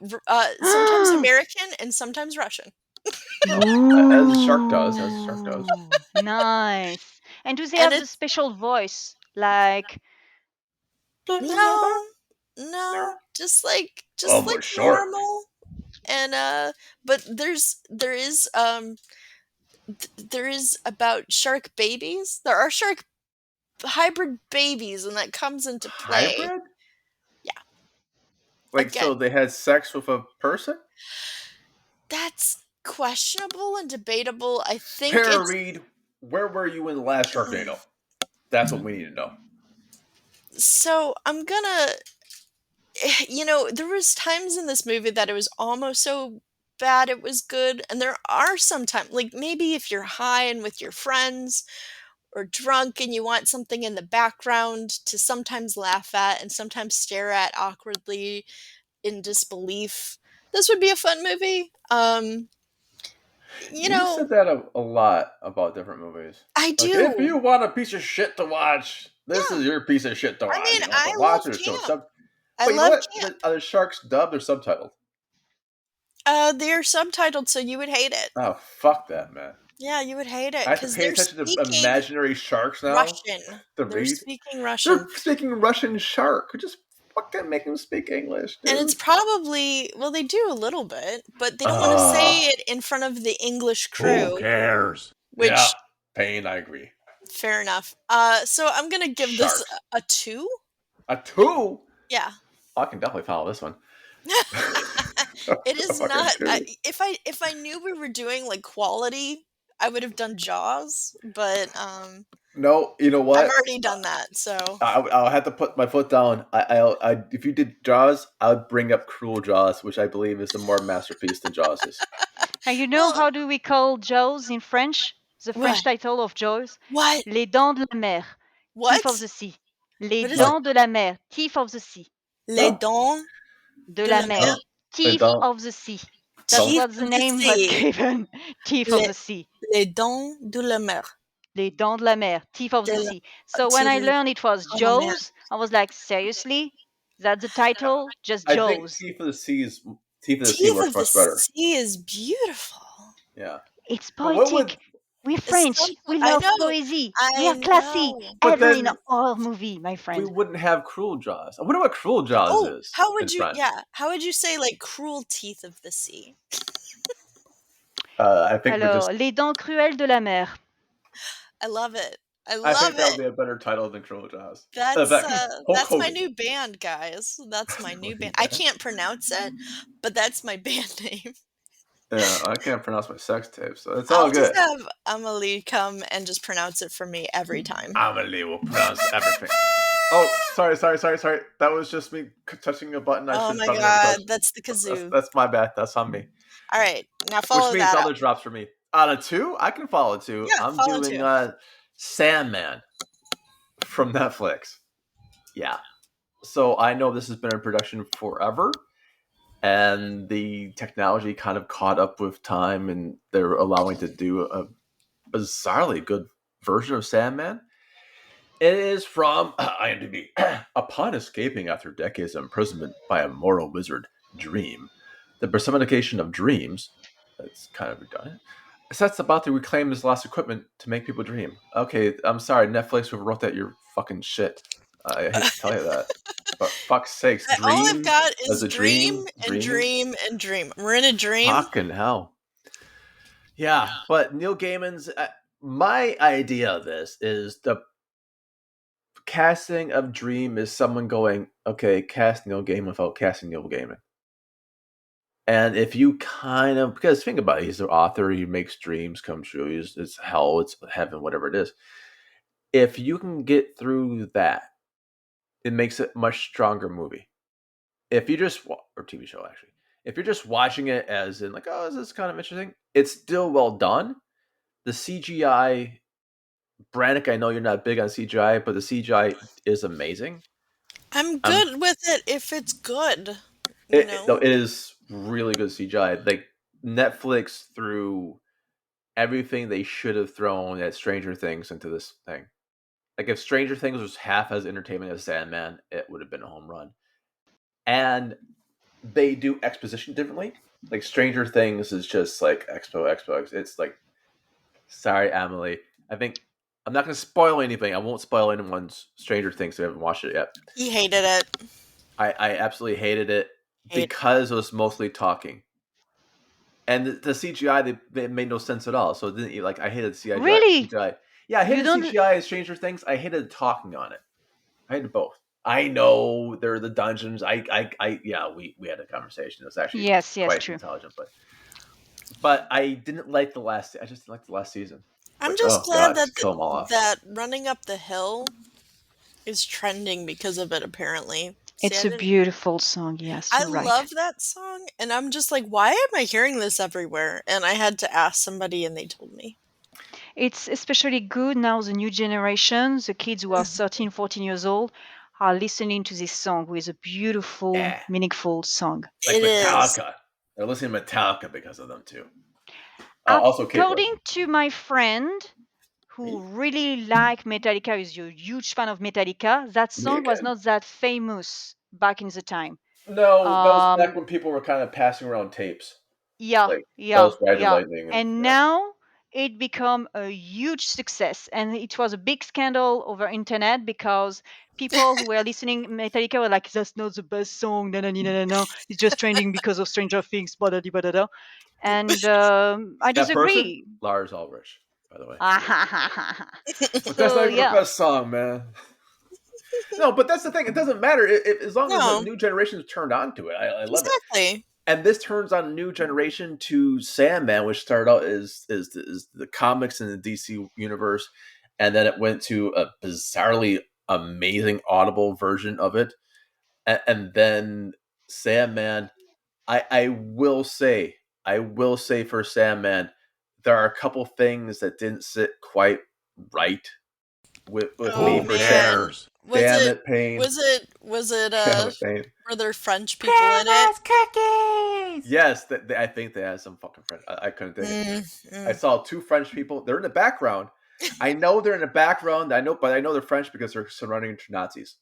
Sometimes American and sometimes Russian. As a shark does. As a shark does. Ooh, nice. And do they And have the special voice? Like, no, just like Oh, we're short. normal. And but there is about shark babies. There are shark hybrid babies, and that comes into play. Hybrid? Yeah. Like, Again, so they had sex with a person? that's questionable and debatable. I think Tara it's Reid, where were you in the last Sharknado? That's what we need to know. so. I'm gonna. There was times in this movie that it was almost so bad it was good, and there are some times, like maybe if you're high and with your friends or drunk and you want something in the background to sometimes laugh at and sometimes stare at awkwardly in disbelief, this would be a fun movie. You said that a lot about different movies. I Like, do. if you want a piece of shit to watch, this Yeah. is your piece of shit to watch. I mean, You don't have I to watch love it. Or camp. I but you know love what? camp. Are the sharks dubbed or subtitled? They're subtitled, so you would hate it. Oh, fuck that, man. Yeah, you would hate it I have to because pay they're attention to speaking imaginary sharks now. Russian. To They're read. speaking Russian. They're speaking Russian shark. Just fucking make them speak English, dude. And it's probably, well, they do a little bit, but they don't want to say it in front of the English crew. Who cares? Which, yeah, pain, I agree. fair enough. So I'm going to give this a 2. A 2? Yeah. Oh, I can definitely follow this one. It is not, if I knew we were doing like quality, I would have done Jaws, but No, you know what? I've already done that, so I'll have to put my foot down. If you did Jaws, I would bring up Cruel Jaws, which I believe is a more masterpiece than Jaws is. And you know well, how do we call Jaws in French? The French what? title of Jaws? What? Les dents de la mer, teeth of What? the sea. Les What is it? dents de la mer, teeth of the sea. Les Huh? dents De de la la mer, mer, Oh, they teeth don't. of the sea. That's Don't. teeth what the of the name was sea. given. Teeth of Les, the sea. les dents de la mer. Les dents de la mer, teeth of De the la, sea. So when I teeth, learned it was oh man. Jaws, I was like, seriously? That's the title? Just I think Jaws. Teeth of the Sea Teeth works of the much better. sea is beautiful. Yeah. It's But what would? poetic. We're It's French. We I love know. poesy. We I are classy. know. But Ever in then our movie, my we friend. wouldn't have Cruel Jaws. I wonder what Cruel Jaws Oh, is how in would you? French. Yeah, how would you say like cruel teeth of the sea? I think we just. Alors, les dents cruelles de la mer. I love it. I I love think that would it. be a better title than Cruel Jaws. That's Hulk that's my Hogan. new band, guys. That's my new band. I can't pronounce it, but that's my band name. Yeah, I can't pronounce my sex tape, so it's all I'll just good. have Amelie come and just pronounce it for me every time. Amelie will pronounce everything. Oh, sorry. That was just me touching a button. I Oh should my probably never touch. god, that's the kazoo. That's my bad. That's on me. All right, now Which follow means that up. other drops for me. On a 2, I can follow 2. Yeah, I'm follow doing 2. Sandman from Netflix. Yeah. So I know this has been in production forever, and the technology kind of caught up with time, and they're allowing to do a bizarrely good version of Sandman. It is from IMDb. Upon escaping after decades of imprisonment by a moral wizard, Dream, the personification of dreams, that's kind of redundant, sets about to reclaim his lost equipment to make people dream. Okay, I'm sorry, Netflix, whoever wrote that, you're fucking shit. I hate to tell you that. But fuck's sakes, All I've dream got as is a dream dream, and dreaming? dream and dream. We're in a dream. Fucking hell. Yeah, but Neil Gaiman's. My idea of this is the casting of Dream is someone going, okay, cast Neil Gaiman without casting Neil Gaiman. And if you kind of, because think about it, he's the author, he makes dreams come true, it's hell, it's heaven, whatever it is. If you can get through that, it makes it a much stronger movie. If you just, or TV show actually, if you're just watching it as in like, oh, this is kind of interesting, it's still well done. The CGI, Brannick, I know you're not big on CGI, but the CGI is amazing. I'm good with it if it's good. No, it is really good CGI. Like Netflix threw everything they should have thrown at Stranger Things into this thing. Like if Stranger Things was half as entertaining as Sandman, it would have been a home run. And they do exposition differently. Like Stranger Things is just like expo. It's like, sorry, Emily. I think I'm not going to spoil anything. I won't spoil anyone's Stranger Things if they haven't watched it yet. He hated it. I absolutely hated it because it was mostly talking. And the CGI, they made no sense at all. So it didn't, like, I hated CGI. Really? CGI. Yeah, I hated CGI as Stranger Things. I hated talking on it. I hated both. I know there are the dungeons. Yeah, we had a conversation. It was actually quite true. intelligent, but I didn't like the last. I just didn't like the last season. I'm Like, just oh glad god, just kill them all off. that Running Up the Hill is trending because of it. Apparently, it's a beautiful song. Yes, I you're right. love that song, and I'm just like, why am I hearing this everywhere? And I had to ask somebody, and they told me. It's especially good now. The new generation, the kids who are 13, 14 years old, are listening to this song, with a beautiful, meaningful song. Like Metallica. They're listening to Metallica because of them too. Also, according to my friend who really like Metallica, is a huge fan of Metallica, that song was not that famous back in the time. No, that was back when people were kind of passing around tapes. Yeah, like, yeah. Lightning And now it become a huge success, and it was a big scandal over internet because people who were listening Metallica were like, "That's not the best song. No. It's just trending because of Stranger Things." Blah. And I disagree. Lars Ulrich, by the way. But that's not even the best song, man. No, but that's the thing. It doesn't matter as long as the new generation is turned on to it. I love it. And this turns on a new generation to Sandman, which started out as the comics in the DC universe, and then it went to a bizarrely amazing audible version of it, and then Sandman. I will say, for Sandman, there are a couple things that didn't sit quite right with me Oh for man, Sandman. Damn it, Pain. was it Damn it, Pain. were there French people in it? Grandma's cookies. Yes, I think they had some fucking French. I couldn't dig it. I Mm. saw two French people. They're in the background. I know they're in the background. But I know they're French because they're surrounding Nazis.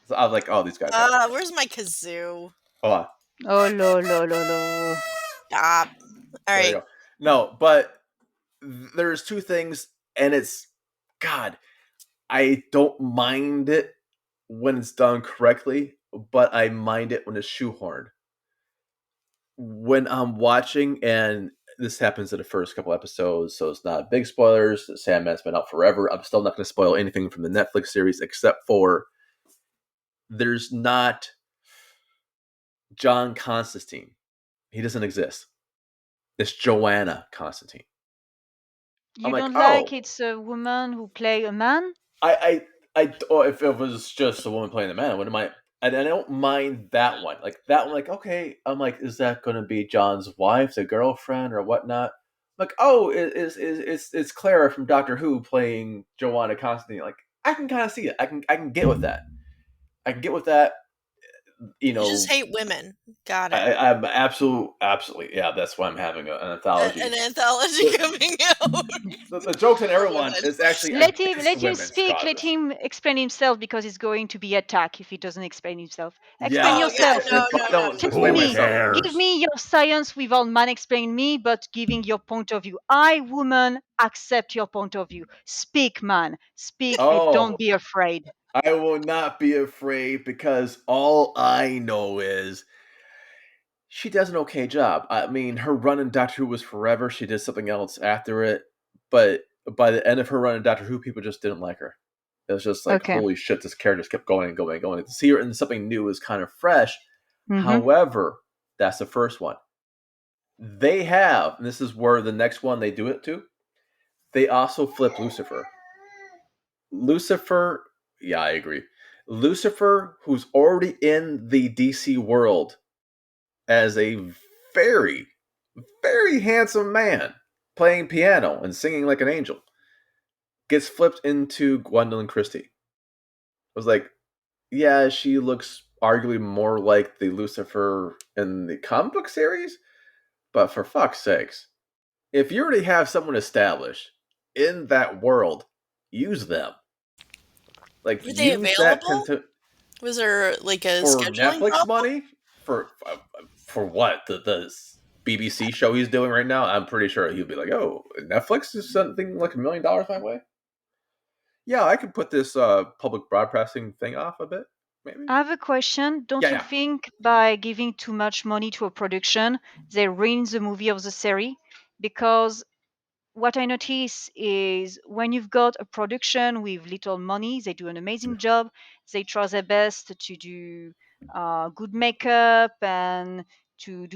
So I was like, oh, these guys have it. Where's my kazoo? Hold on. Oh, lo, lo, lo, lo. Stop. All There you right. go. No, but there's two things, and it's God. I don't mind it when it's done correctly, but I mind it when it's shoehorned. When I'm watching, and this happens in the first couple episodes, so it's not big spoilers. Sandman's been out forever. I'm still not going to spoil anything from the Netflix series, except for there's not John Constantine. He doesn't exist. It's Joanna Constantine. I'm You like, don't like oh, it's a woman who play a man? if it was just a woman playing the man, I wouldn't mind. And I don't mind that one. Like that one, like, okay. I'm like, is that going to be John's wife, the girlfriend, or whatnot? Like, oh, it's Clara from Doctor Who playing Joanna Constantine. Like, I can kind of see it. I can get with that. I can get with that. You You just know, hate women. Got it. I'm absolutely, yeah. That's why I'm having an anthology. An anthology coming out. The jokes on everyone Women. is actually Let against him women's speak. Let causes. him explain himself because he's going to be attacked if he doesn't explain himself. Explain Yeah, Oh yeah, yourself. no, if no, I no, don't no. Tell explain Who me. myself, Give cares? me your science without man explaining me, but giving your point of view. I, woman, accept your point of view. Speak, man. Speak and don't oh, be afraid. I will not be afraid because all I know is she does an okay job. I mean, her run in Doctor Who was forever. She did something else after it, but by the end of her run in Doctor Who, people just didn't like her. It was just like, Okay. holy shit, this character just kept going and going and going. To see her in something new is kind of fresh. Mm-hmm. However, that's the first one. They have, and this is where the next one they do it to, they also flip Lucifer. Lucifer, yeah, I agree. Lucifer, who's already in the DC world as a very, very handsome man playing piano and singing like an angel, gets flipped into Gwendolyn Christie. I was like, yeah, she looks arguably more like the Lucifer in the comic book series, but for fuck's sakes, if you already have someone established in that world, use them. Like, Were they use that available? Was there like a for scheduling Netflix problem? money for what the BBC show he's doing right now. I'm pretty sure he'll be like, "Oh, Netflix is something like $1 million my way." Yeah, I could put this public broadcasting thing off a bit, maybe. I have a question. Yeah, Don't you yeah. think by giving too much money to a production, they ruin the movie of the series? Because what I notice is when you've got a production with little money, they do an amazing job. They try their best to do good makeup and to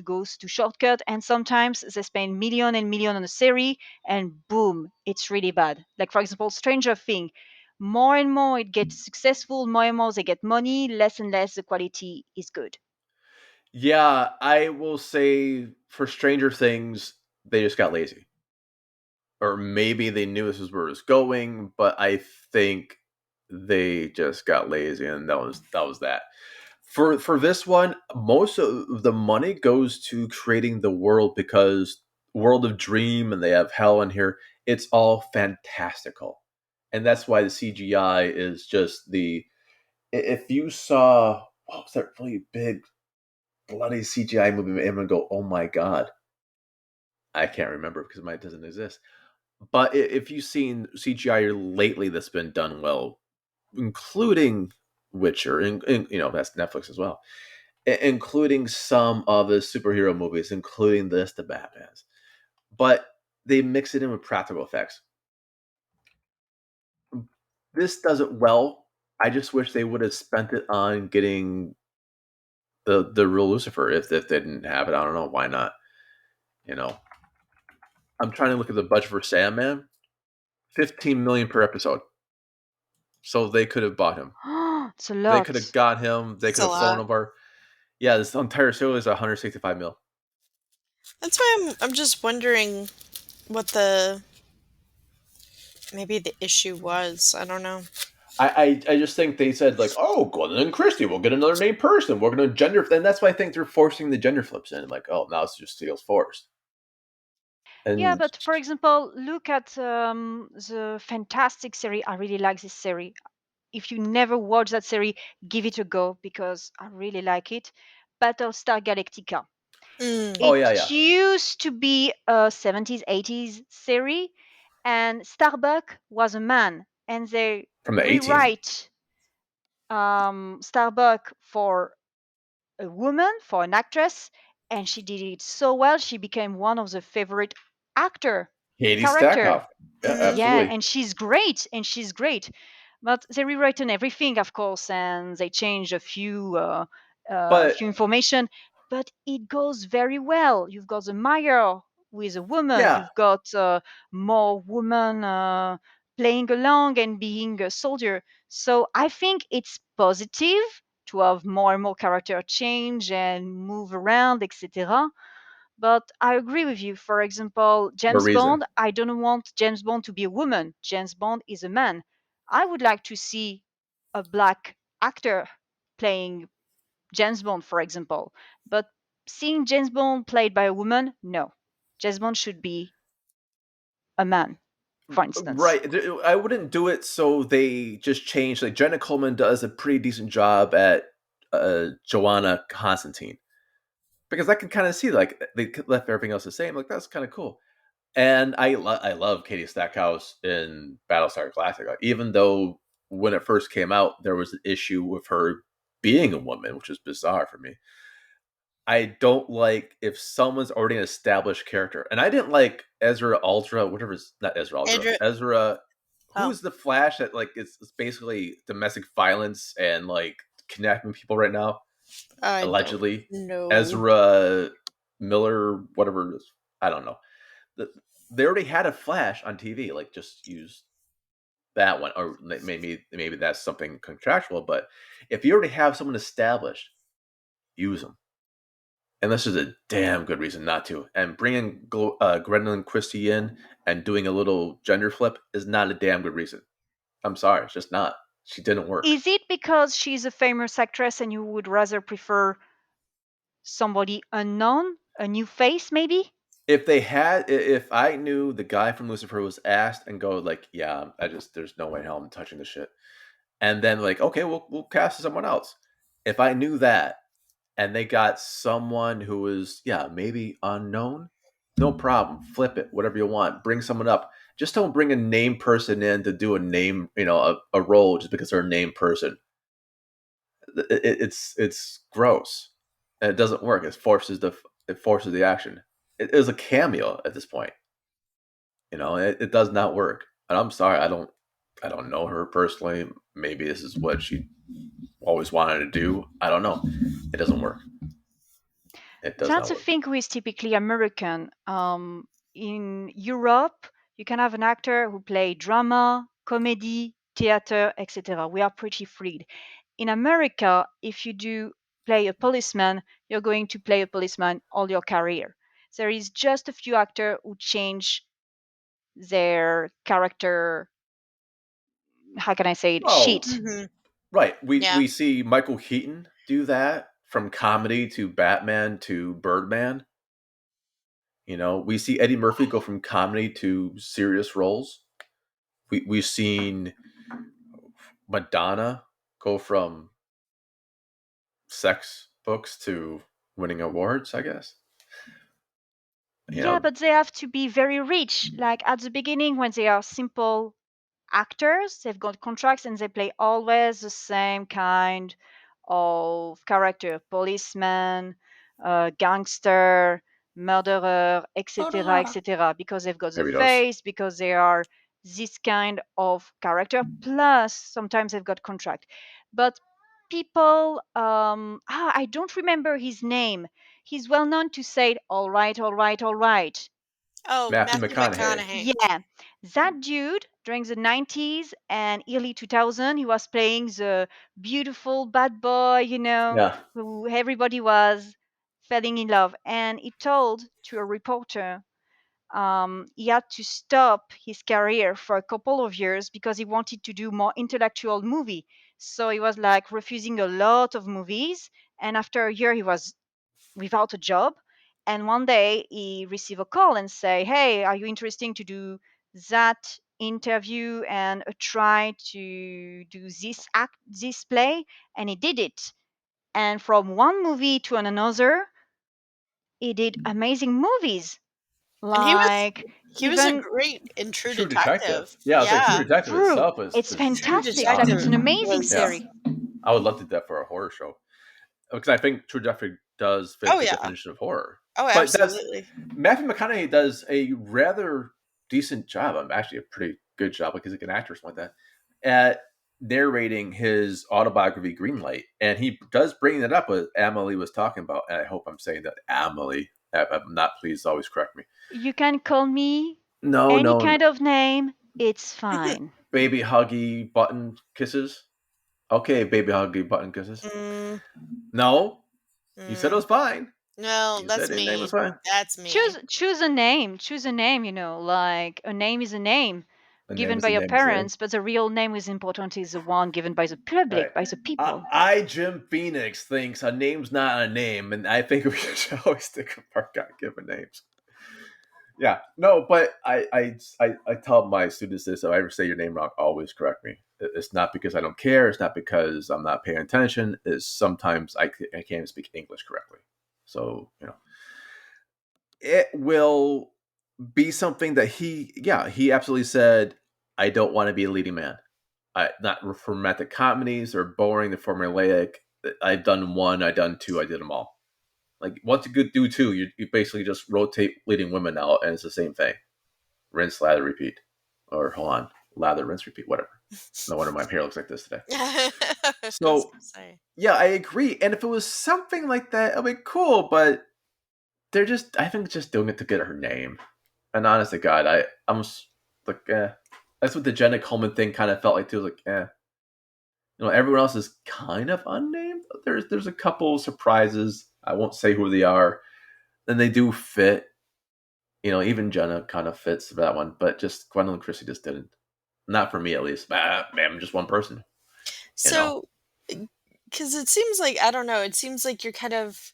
go to shortcut. And sometimes they spend million and million on a series, and boom, it's really bad. Like for example, Stranger Thing. More and more it gets successful, more and more they get money, less and less the quality is good. Yeah, I will say for Stranger Things, they just got lazy. Or maybe they knew this was where it was going, but I think they just got lazy, and that was that. For this one, most of the money goes to creating the world because World of Dream and they have hell in here. It's all fantastical, and that's why the CGI is just the. If you saw what was that really big bloody CGI movie, everyone go, "Oh my god!" I can't remember because mine doesn't exist. But if you've seen CGI lately that's been done well, including Witcher, and that's Netflix as well, including some of the superhero movies, including the Batman's, but they mix it in with practical effects. This does it well. I just wish they would have spent it on getting the real Lucifer. If they didn't have it, I don't know why not. You know, I'm trying to look at the budget for Sandman. $15 million per episode. So they could have bought him. It's a They could have lot. got him. They It's could a have flown lot. over. Yeah, this entire series is 165 mil. That's why I'm just wondering what the maybe the issue was. I don't know. I just think they said like, oh, Glenn and Christy, we'll get another named person. We're going to gender, and that's why I think they're forcing the gender flips in. Like, oh, now it's just feels forced. Yeah, And but for example, look at the fantastic series. I really like this series. If you never watch that series, give it a go because I really like it. Battlestar Galactica. Mm. oh It yeah, yeah, used to be a 70s, 80s series, and Starbuck was a man, and they from the 18. rewrite Starbuck for a woman, for an actress, and she did it so well. She became one of the favorite actor Katie character. Stackhouse. Yeah, Mm-hmm. Yeah, absolutely. and she's great, and she's great. But they rewritten everything, of course, and they changed a But few information. But it goes very well. You've got the mayor with a woman. yeah, You've got more women playing along and being a soldier. So I think it's positive to have more and more character change and move around, etc. But I agree with you. For example, what James reason? Bond, I don't want James Bond to be a woman. James Bond is a man. I would like to see a black actor playing James Bond, for example. But seeing James Bond played by a woman, no. James Bond should be a man, for instance. Right. I wouldn't do it so they just change. Like Jenna Coleman does a pretty decent job at Joanna Constantine because I can kind of see like they left everything else the same. Like that's kind of cool. And I love Katie Stackhouse in Battlestar Galactica, even though when it first came out there was an issue with her being a woman, which is bizarre for me. I don't like if someone's already an established character, and I didn't like Ezra Ultra, whatever's not Ezra Ultra, Andrew. Ezra. Oh, Who's the Flash that like it's basically domestic violence and like kidnapping people right now? I don't Allegedly, know. Ezra Miller, whatever it is. I don't know. They already had a Flash on TV. Like, just use that one, or maybe that's something contractual. But if you already have someone established, use them. And this is a damn good reason not to. And bringing Gwendolyn Christie in and doing a little gender flip is not a damn good reason. I'm sorry, it's just not. She didn't work. Is it because she's a famous actress and you would rather prefer somebody unknown, a new face, maybe? If they had, if I knew the guy from Lucifer was asked and go like, yeah, I just there's no way in hell I'm touching this shit, and then like, okay, we'll cast someone else. If I knew that, and they got someone who was yeah maybe unknown, no problem, flip it, whatever you want, bring someone up. Just don't bring a named person in to do a name, a role just because they're a named person. It's gross, and it doesn't work. It forces the action. It is a cameo at this point. It does not work. And I'm sorry, I don't know her personally. Maybe this is what she always wanted to do. I don't know. It doesn't work. It does That's not a work. thing who is typically American. In Europe, you can have an actor who play drama, comedy, theater, etc. We are pretty free. In America, if you do play a policeman, you're going to play a policeman all your career. There is just a few actors who change their character, how can I say it, Oh, sheet. Mm-hmm. right. We Yeah. we see Michael Keaton do that from comedy to Batman to Birdman. We see Eddie Murphy go from comedy to serious roles. We've seen Madonna go from sex books to winning awards, I guess. You Yeah, know, but they have to be very rich. Like at the beginning, when they are simple actors, they've got contracts and they play always the same kind of character: policeman, gangster, murderer, etc., etc., because they've got the maybe those. face, because they are this kind of character. Plus, sometimes they've got contract. But people, I don't remember his name. He's well known to say, all right, all right, all right. Oh, Matthew Matthew McConaughey. McConaughey. Yeah, that dude during the 90s and early 2000. He was playing the beautiful bad boy, Yeah. who everybody was falling in love. And he told to a reporter he had to stop his career for a couple of years because he wanted to do more intellectual movie. So he was like refusing a lot of movies. And after a year, he was without a job. And one day he received a call and say, "Hey, are you interested to do that interview and try to do this play?" And he did it. And from one movie to another, he did amazing movies. And Like he was a even great in True True Detective. Detective. Yeah, I was like, True Yeah. Detective True, itself it's is True fantastic. Like Detective it's an awesome. amazing was Yeah. series. I would love to do that for a horror show. Because I think True Detective does fit Oh the yeah. definition of horror. Oh, But absolutely. Matthew McConaughey does a rather decent job. Actually, a pretty good job because he's an actor or something like that, at narrating his autobiography Greenlight. And he does bring that up what Amelie was talking about. And I hope I'm saying that Amelie. If I'm not, please always correct me. You can call me No, any no. kind of name, it's fine. Baby huggy button kisses. Okay, baby huggy button kisses. Mm, No, you said it was fine. no, You that's said your name me. was fine. That's me. Choose a name. Choose a name, like a name is a name A name given is by a your name is a name. parents, but the real name is important is the one given by the public, Right. by the people. Jim Phoenix, thinks a name's not a name, and I think we should always stick with our God-given names. Yeah, no, but I tell my students this: if I ever say your name wrong, always correct me. It's not because I don't care. It's not because I'm not paying attention. It's sometimes I can't even speak English correctly. So it will be something that he absolutely said. I don't want to be a leading man. Not for romantic comedies or boring, the formulaic. I've done one, I've done two, I did them all. Like once you do two, you basically just rotate leading women out, and it's the same thing. Rinse, lather, repeat, or hold on, lather, rinse, repeat, whatever. No wonder my hair looks like this today. I was So gonna say. yeah, I agree. And if it was something like that, it'd be cool. But I think just doing it to get her name. And honest to God, I'm like, That's what the Jenna Coleman thing kind of felt like too. Like, everyone else is kind of unnamed. There's a couple surprises. I won't say who they are. And they do fit. Even Jenna kind of fits for that one, but just Gwendolyn Christie just didn't. Not for me, at least. I'm just one person. So, because it seems like, I don't know, it seems like you're kind of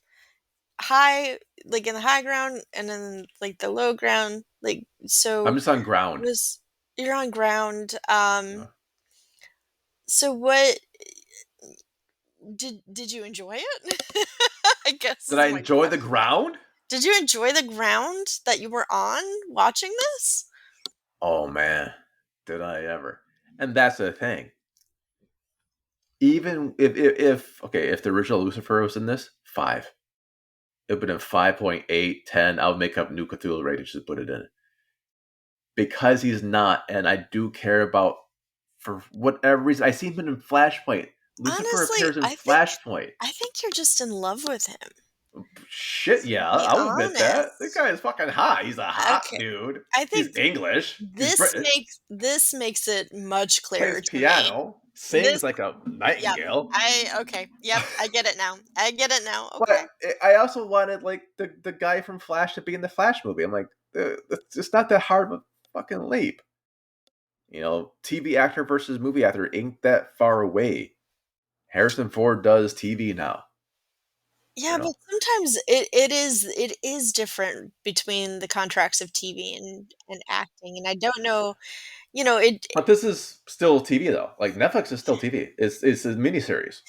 high, like in the high ground, and then like the low ground. Like, so I'm just on ground. you're on ground. So what did you enjoy it? I guess. Did I enjoy the ground? Did you enjoy the ground that you were on watching this? Oh man, did I ever? And that's the thing. Even if the original Lucifer was in this 5, it would have been 5.8, 10. I would make up New Cthulhu ratings to put it in. Because he's not, and I do care about, for whatever reason, I see him in Flashpoint. Lucifer Honestly, appears in Flashpoint. I think you're just in love with him. Shit, yeah, Be I'll admit that. honest. This guy is fucking hot. He's a hot Okay. dude. I think He's English. He's British. this makes it much clearer Plays to piano. me. Sings like a nightingale. Okay. Yep, I get it now. Okay. But I also wanted like the guy from Flash to be in the Flash movie. I'm like, it's not that hard of a fucking leap. TV actor versus movie actor ain't that far away. Harrison Ford does TV now. Yeah, but sometimes it is different between the contracts of TV and acting, and I don't know, it. But this is still TV though. Like Netflix is still TV. It's a miniseries.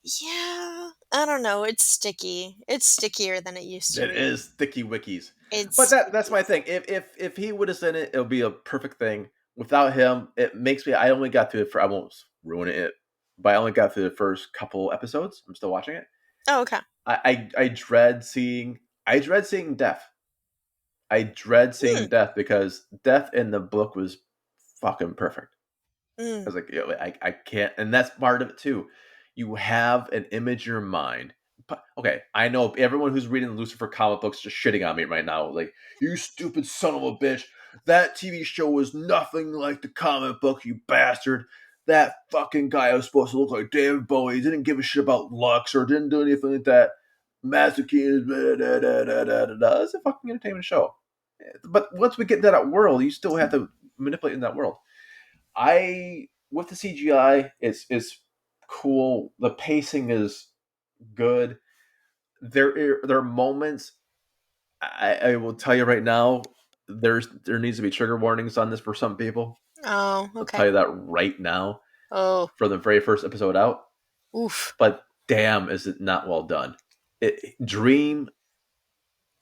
Yeah, I don't know. It's sticky. It's stickier than it used to It be. is sticky wickies. It's But that's my thing. If he would have said it, it would be a perfect thing. Without him, it makes me. I only got to it for. I won't ruin it, but I only got through the first couple episodes. I'm still watching it. Oh, okay. I dread seeing. I dread seeing death. I dread seeing death because death in the book was fucking perfect. I was like, I can't, and that's part of it too. You have an image in your mind. But, okay, I know everyone who's reading Lucifer comic books just shitting on me right now. Like, you stupid son of a bitch. That TV show was nothing like the comic book, you bastard. That fucking guy was supposed to look like David Bowie. He didn't give a shit about looks or didn't do anything like that. Masochism, it's a fucking entertainment show. But once we get into that world, you still have to manipulate in that world. With the CGI, it's cool. The pacing is good. There are moments. I will tell you right now. There needs to be trigger warnings on this for some people. Oh, I'll tell okay. you that right now. Oh, For the very first episode out. oof. But damn, is it not well done? Dream,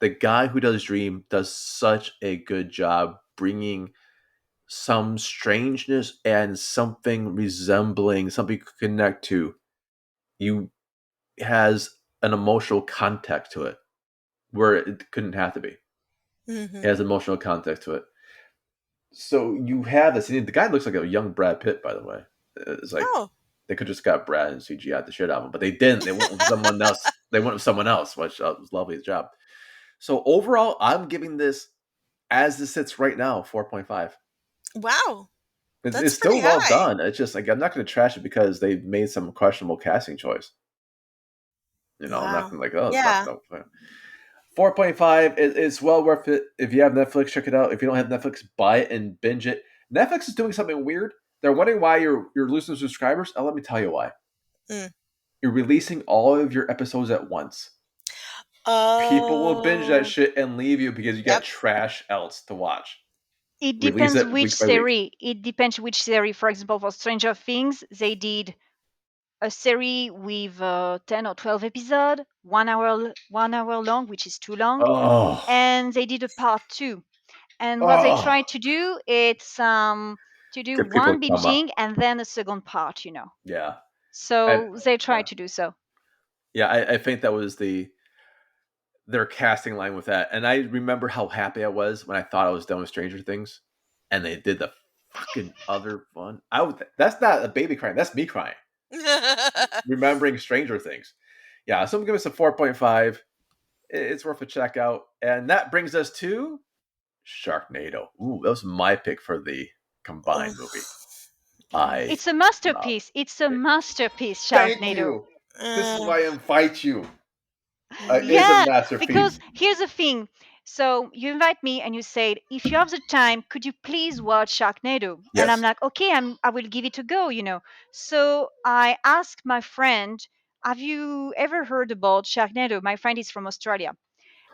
the guy who does Dream, does such a good job bringing some strangeness and something resembling something you could connect to. You has an emotional context to it where it couldn't have to be. Mm-hmm. It has emotional context to it. So you have this. The guy looks like a young Brad Pitt, by the way. It's like they could just got Brad and CGI the shit out of him, but they didn't. They went with someone else. They went with someone else, which was lovely job. So overall, I'm giving this, as this sits right now, 4.5. Wow. It's still well done. It's just like I'm not going to trash it because they made some questionable casting choice. I'm not going to it's not 4.5. It's well worth it. If you have Netflix, check it out. If you don't have Netflix, buy it and binge it. Netflix is doing something weird. They're wondering why you're losing subscribers. Let me tell you why. You're releasing all of your episodes at once. People will binge that shit and leave you because you got trash else to watch. It depends which series. It depends which series. For example, for Stranger Things, they did a series with 10 or 12 episodes, 1 hour long, which is too long. Oh. And they did a part 2. And what they try to do, it's to do one binging and then a second part, Yeah. So they try to do so. Yeah, I think that was their casting line with that. And I remember how happy I was when I thought I was done with Stranger Things. And they did the fucking other one. That's not a baby crying. That's me crying. Remembering Stranger Things. Yeah, so I'm giving this a 4.5. It's worth a check out. And that brings us to Sharknado. Ooh, that was my pick for the combined movie. It's a masterpiece. It's a masterpiece, Sharknado. Thank you. This is why I invite you. Yeah, it's a masterpiece. Because here's the thing. So you invite me and you said, if you have the time, could you please watch Sharknado? Yes. And I'm like, okay, I will give it a go, So I asked my friend, have you ever heard about Sharknado? My friend is from Australia.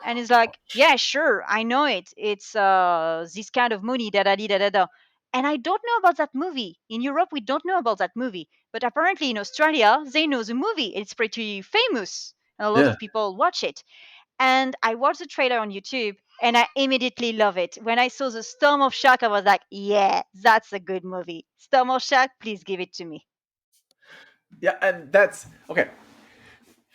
And he's like, yeah, sure, I know it. It's this kind of movie, da da da da da. And I don't know about that movie. In Europe, we don't know about that movie. But apparently in Australia, they know the movie. It's pretty famous. And a lot of people watch it. And I watched the trailer on YouTube and I immediately love it. When I saw the Storm of Shark, I was like, yeah, that's a good movie. Storm of Shark, please give it to me. Yeah, and that's okay.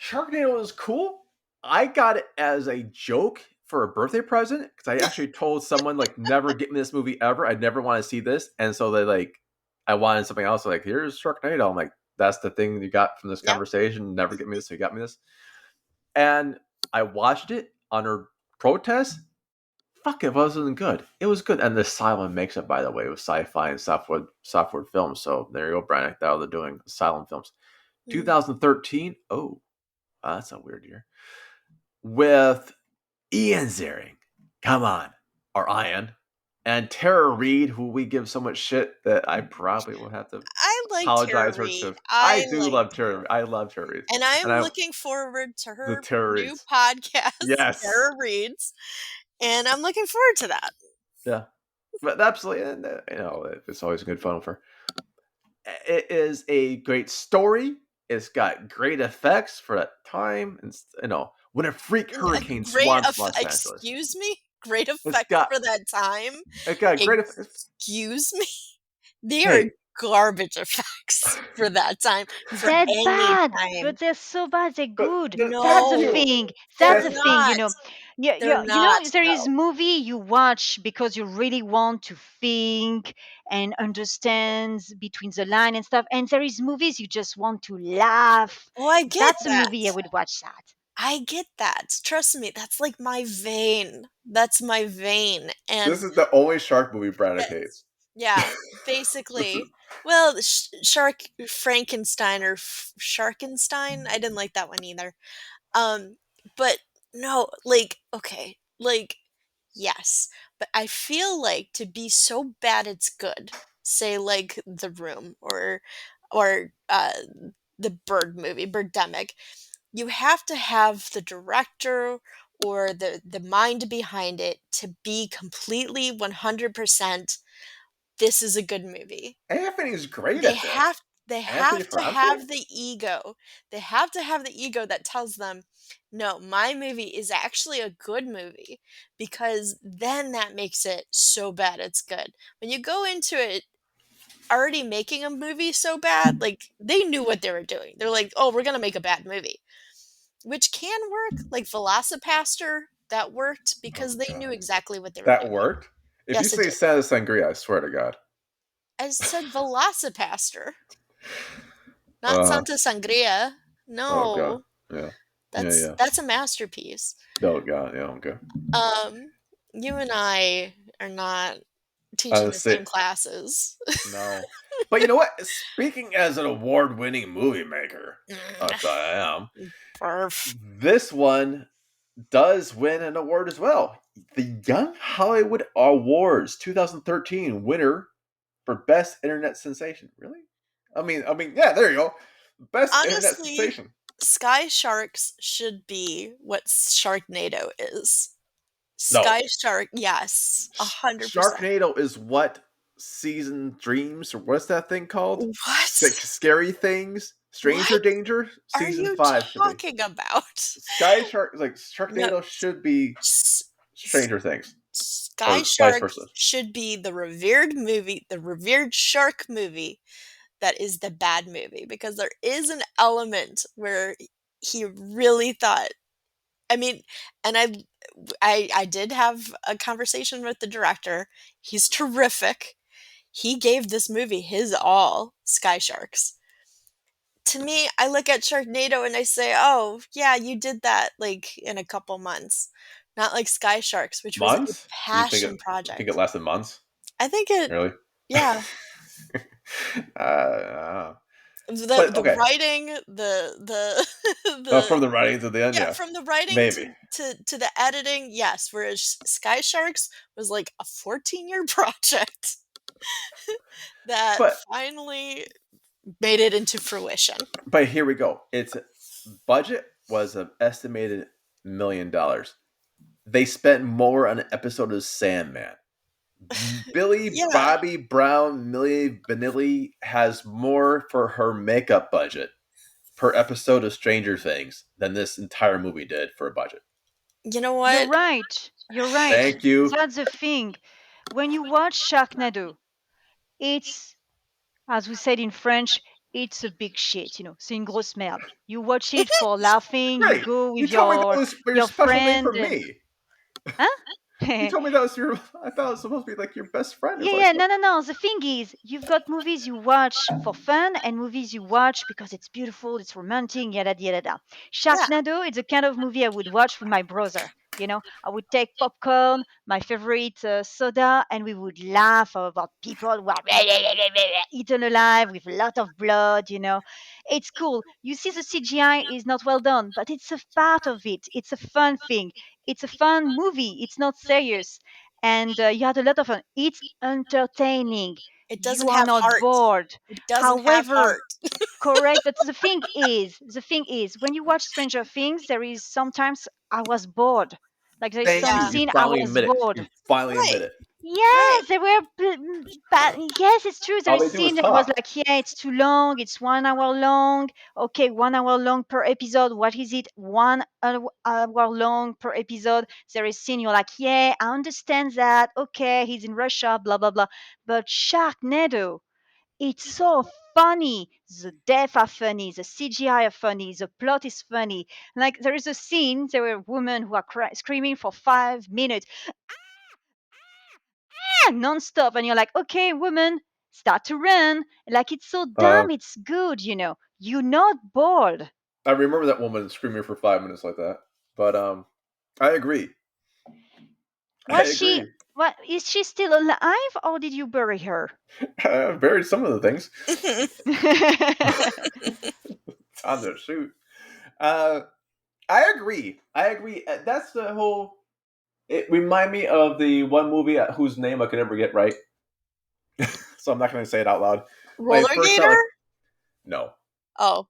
Sharknado is cool. I got it as a joke for a birthday present because I actually told someone like, never get me this movie ever. I never want to see this, and so they I wanted something else. Like, here's Sharknado. I'm like, that's the thing you got from this conversation. Never get me this. So you got me this, and I watched it under protest. Fuck, it wasn't good. It was good, and the silent makes it. By the way, it was sci-fi and software films. So there you go, Brian. That's how they're doing silent films. 2013. Oh. That's a weird year. With Ian Ziering, come on, or Ian, and Tara Reid, who we give so much shit that I probably will have to apologize her to. I do love Tara. I love Tara Reid, and I'm looking forward to her new podcast, yes. Tara Reid's, and I'm looking forward to that. Yeah, but absolutely, it's always good fun for. It is a great story. It's got great effects for that time, and when a freak hurricane swarms Los Angeles. Excuse me, great effects for that time. It got great effects. Excuse me, they are garbage effects for that time. They're bad, but they're so bad. They're good. That's the thing. That's the thing. There is movie you watch because you really want to think and understand between the line and stuff. And there is movies you just want to laugh. Oh, I get That's that. a movie I would watch that. I get that. Trust me, that's like my vein. That's my vein. This And is the only shark movie Braddock yes, hates. yeah, This is basically. Well, Shark Frankenstein or Sharkenstein. I didn't like that one either. Um, but no, like, okay, like, yes, but I feel like to be so bad it's good, say like The Room or the Bird movie, Birdemic, you have to have the director or the mind behind it to be completely 100% this is a good movie. Anthony's great They at this. have they Anthony have to Ferrante? have the ego. They have to have the ego that tells them, "No, my movie is actually a good movie," because then that makes it so bad it's good. When you go into it already making a movie so bad, like, they knew what they were doing. They're like, "Oh, we're gonna make a bad movie," which can work, like Velocipaster, that worked Oh because they knew god. exactly what they were That doing. worked? If you Yes, it say did. Santa Sangria, I swear to God. I said Velocipaster. Not Uh Santa Sangria. oh god. No, Yeah. Yeah, that's yeah. that's a masterpiece. Oh god, yeah, okay. Um, you and I are not I teaching would the say same classes. no. But you know what? Speaking as an award-winning movie maker, as I am, Barf. this one does win an award as well. The Young Hollywood Awards 2013 winner for Best Internet Sensation. Really? Yeah, there you go. Best Internet Honestly, Sensation. Sky Sharks should be what Sharknado is. No. Sky Shark, yes, 100%. Sharknado is what Season Dreams, or what's that thing called? What? Scary Things? Stranger What Danger? are Season you 5 should be. talking about? Sky Shark, like No, Sharknado should be s- s- Stranger Things, Sky or vice Sharks versa. should be the revered movie, the revered shark movie that is the bad movie because there is an element where he really thought. I mean, and I did have a conversation with the director. He's terrific. He gave this movie his all, Sky Sharks. To me, I look at Sharknado and I say, "Oh, yeah, you did that like in a couple months." Not like Sky Sharks, which was a Months? passion You think it project. lasted months? I think it Really? yeah, uh, the okay. writing, the the From the writing to the end, yeah, yeah, from the writing maybe. to the editing, yes, whereas Sky Sharks was like a 14-year project that But finally made it into fruition. here we go. Its budget was an estimated $1 million. They spent more on an episode of Sandman. Billy Yeah, Bobby Brown Millie Vanilli has more for her makeup budget per episode of Stranger Things than this entire movie did for a budget. you know You're what? right. You're right. Thank you. That's the thing. When you watch Sharknado, it's, as we said in French, it's a big shit, c'est une grosse merde. You watch it for laughing, you Great. go You with told me that was your your special name friend. for me. You Huh? told me that was your. I thought it was supposed to be like your best friend. It's Yeah, like, yeah, what? no, no, no. The thing is, you've got movies you watch for fun and movies you watch because it's beautiful, it's romantic, yada, yada, yada. Yeah, Sharknado is the kind of movie I would watch with my brother. I would take popcorn, my favorite soda, and we would laugh about people who are eaten alive with a lot of blood. It's cool. You see, the CGI is not well done, but it's a part of it. It's a fun thing. It's a fun movie. It's not serious, and you had a lot of fun. It's entertaining. it You doesn't are have not heart. bored. It doesn't have However, heart. correct, but the thing is, when you watch Stranger Things, there is sometimes I was bored. Like there is Thank some you. Yeah, You scene I finally was admit it. bored. You finally admit right, it. right. Yes, they were bad. Yes, it's true. There All is they do is scene that was talk. like, yeah, it's too long. It's 1 hour long. Okay, 1 hour long per episode. What is it? 1 hour long per episode. There is scene you're like, yeah, I understand that. Okay, he's in Russia, blah blah blah. But Sharknado, it's so funny. The deaths are funny. The CGI are funny. The plot is funny. Like there is a scene. There were women who are screaming for 5 minutes non-stop, and you're like, okay, woman, start to run. Like it's so Uh, dumb, it's good. You're not bored. I remember that woman screaming for 5 minutes like that. But I agree. I Was she? agree. What is she still alive, or did you bury her? I buried some of the things on the shoot. Uh, I agree. I agree. That's the whole. It remind me of the one movie whose name I could never get right, so I'm not going to say it out loud. When I first saw, Roller like, no, Oh.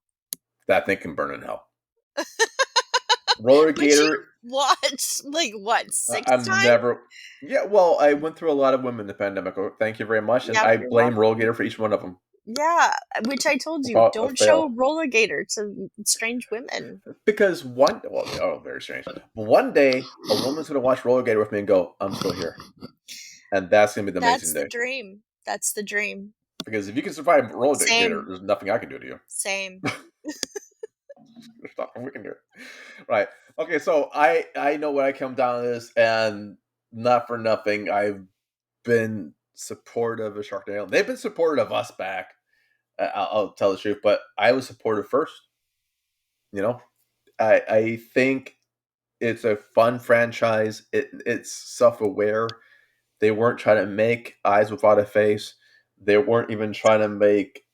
that thing can burn in hell. Roller Which you Gator. watched like what, 6 I'm times? never. Yeah, well, I went through a lot of women in the pandemic. Thank you very much, and Yep, I you're blame Roller welcome. Gator for each one of them. Yeah, which I told you, Without a don't show fail. Roller Gator to strange women. Because very strange. But one day, a woman's going to watch Roller Gator with me and go, "I'm still here," and that's going to be the amazing That's the day. dream. That's the dream. Because if you can survive Roller Gator, Same. there's nothing I can do to you. Same. There's nothing we can do. Right. Okay. So I know what I come down to this, and not for nothing, I've been supportive of Sharknado. They've been supportive of us back. I'll tell the truth, but I was supportive first. You know, I think it's a fun franchise. It's self aware. They weren't trying to make Eyes Without a Face. They weren't even trying to make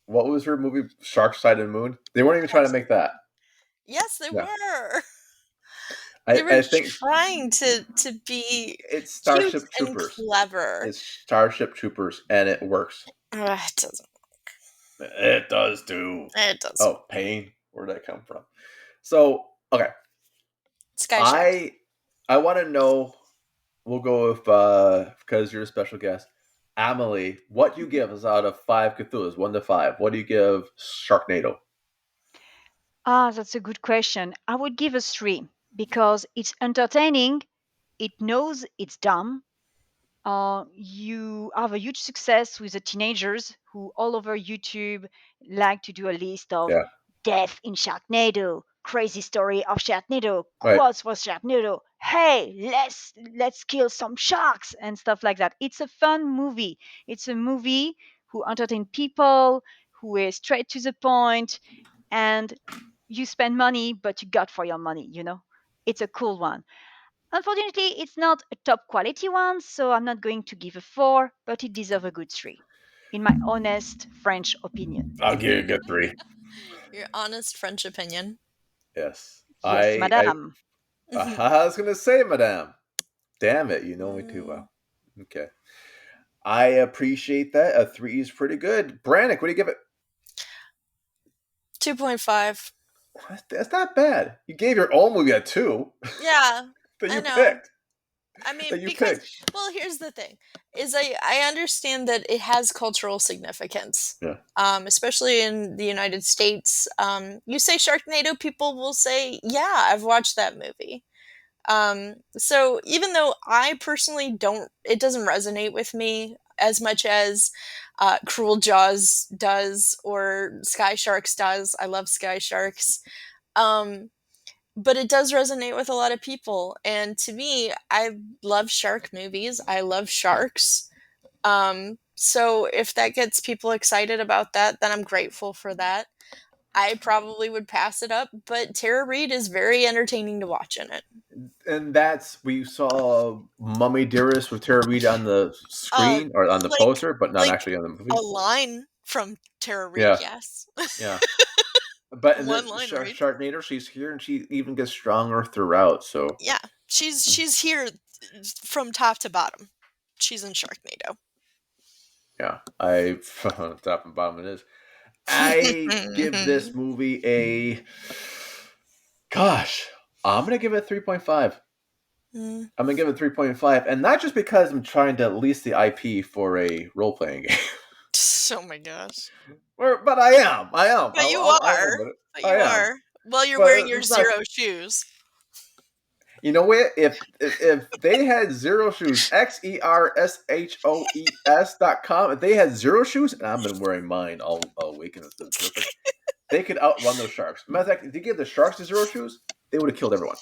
what was her movie Sharkside and Moon. They weren't even trying to Yes. make that. Yes, they Yeah, were. They were I think trying to be it's cute Starship and Troopers. clever. It's Starship Troopers, and it works. It doesn't. It does too. It does. Oh, pain. Where'd that come from? So, okay, Sky Shark. I want to know. We'll go with because you're a special guest, Amelie. What you give us out of 5 Cthulhu's, 1 to 5? What do you give Sharknado? That's a good question. I would give a 3 because it's entertaining. It knows it's dumb. You have a huge success with the teenagers who all over YouTube like to do a list of Yeah, death in Sharknado, crazy story of Sharknado, right. quotes for Sharknado. Hey, let's kill some sharks and stuff like that. It's a fun movie. It's a movie who entertain people, who is straight to the point, and you spend money, but you got for your money. It's a cool one. Unfortunately, it's not a top quality one, so I'm not going to give a 4, but it deserves a good 3, in my honest French opinion. I'll give you a good 3. Your honest French opinion. Yes, Yes, madame. I was gonna say, Madame. Damn it, you know me too well. Okay, I appreciate that. A 3 is pretty good. Brannick, what do you give it? 2.5. That's not bad. You gave your own movie a 2 Yeah, that I you know. picked. I mean, That you because, picked. well, here's the thing: is I understand that it has cultural significance, Yeah. especially in the United States. You say Sharknado, people will say, "Yeah, I've watched that movie." So even though I personally don't, it doesn't resonate with me as much as Cruel Jaws does or Sky Sharks does. I love Sky Sharks. Um, but it does resonate with a lot of people. And to me, I love shark movies. I love sharks. So if that gets people excited about that, then I'm grateful for that. I probably would pass it up, but Tara Reid is very entertaining to watch in it. And that's we saw Mummy Dearest with Tara Reid on the Uh, screen or on the like poster, but not like actually on the a movie. line from Tara Reid, Yeah, yes. yeah. But in One the line read. Sharknado, she's here and she even gets stronger throughout. So Yeah, she's here from top to bottom. She's in Sharknado. yeah, I top and bottom it is. I give this movie a gosh. I'm gonna give it 3.5. Mm. I'm gonna give it 3.5, and not just because I'm trying to lease the IP for a role playing game. Oh my gosh. But I am. But you I'll are. admit it. But I you am. are. Well, you're But wearing your it's not. zero shoes. You know what? If they had Zero Shoes, XERSHOES.com, if they had Zero Shoes, and I've been wearing mine all week and it's been perfect, they could outrun those sharks. Matter of fact, if they give the sharks the Zero Shoes, they would have killed everyone.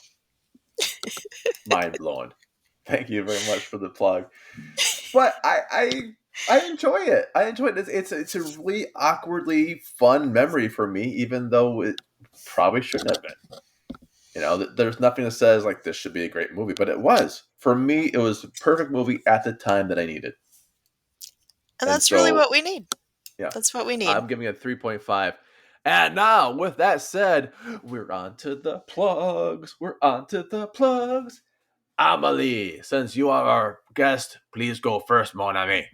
Mind blowing. Thank you very much for the plug. But I enjoy it. I enjoy it. It's a really awkwardly fun memory for me, even though probably shouldn't have been. There's nothing that says like this should be a great movie, but it was. For me, it was the perfect movie at the time that I needed. And And that's really so, what we need. yeah, That's what we need. I'm giving it 3.5. And now, with that said, we're on to the plugs. We're on to the plugs. Amelie, since you are our guest, please go first, mon ami.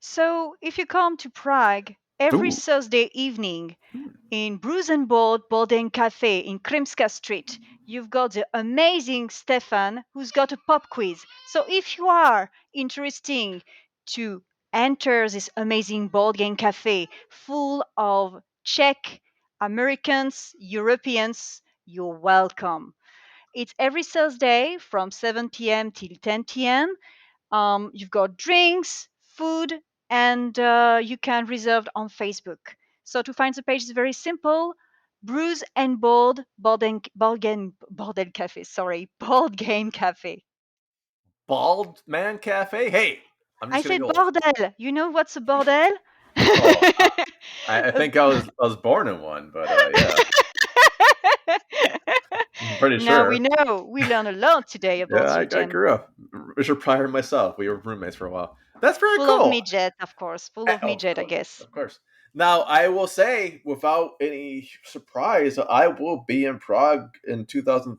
So, if you come to Prague every Ooh. Thursday evening in Bruise and Board and Cafe in Krimska Street, you've got the amazing Stefan who's got a pop quiz. So, if you are interested to enter this amazing board game cafe full of Czech, Americans, Europeans, you're welcome. It's every Thursday from 7 p.m. till 10 p.m. You've got drinks, food, and you can reserve on Facebook. So to find the page is very simple. Bruise and board and cafe. Sorry, board game cafe. Bald Man Cafe? Hey, I'm I just going said to go. bordel. You know what's a bordel? Oh, I think I was born in one, but yeah, I'm pretty Now we sure. know. We learn a lot today Yeah, about you, I Jim. grew up. Richard Pryor and myself, we were roommates for a while. That's very Full of cool. midget, of course. Full of Of midget, I course, guess. of course. Now, I will say, without any surprise, I will be in Prague in 2000.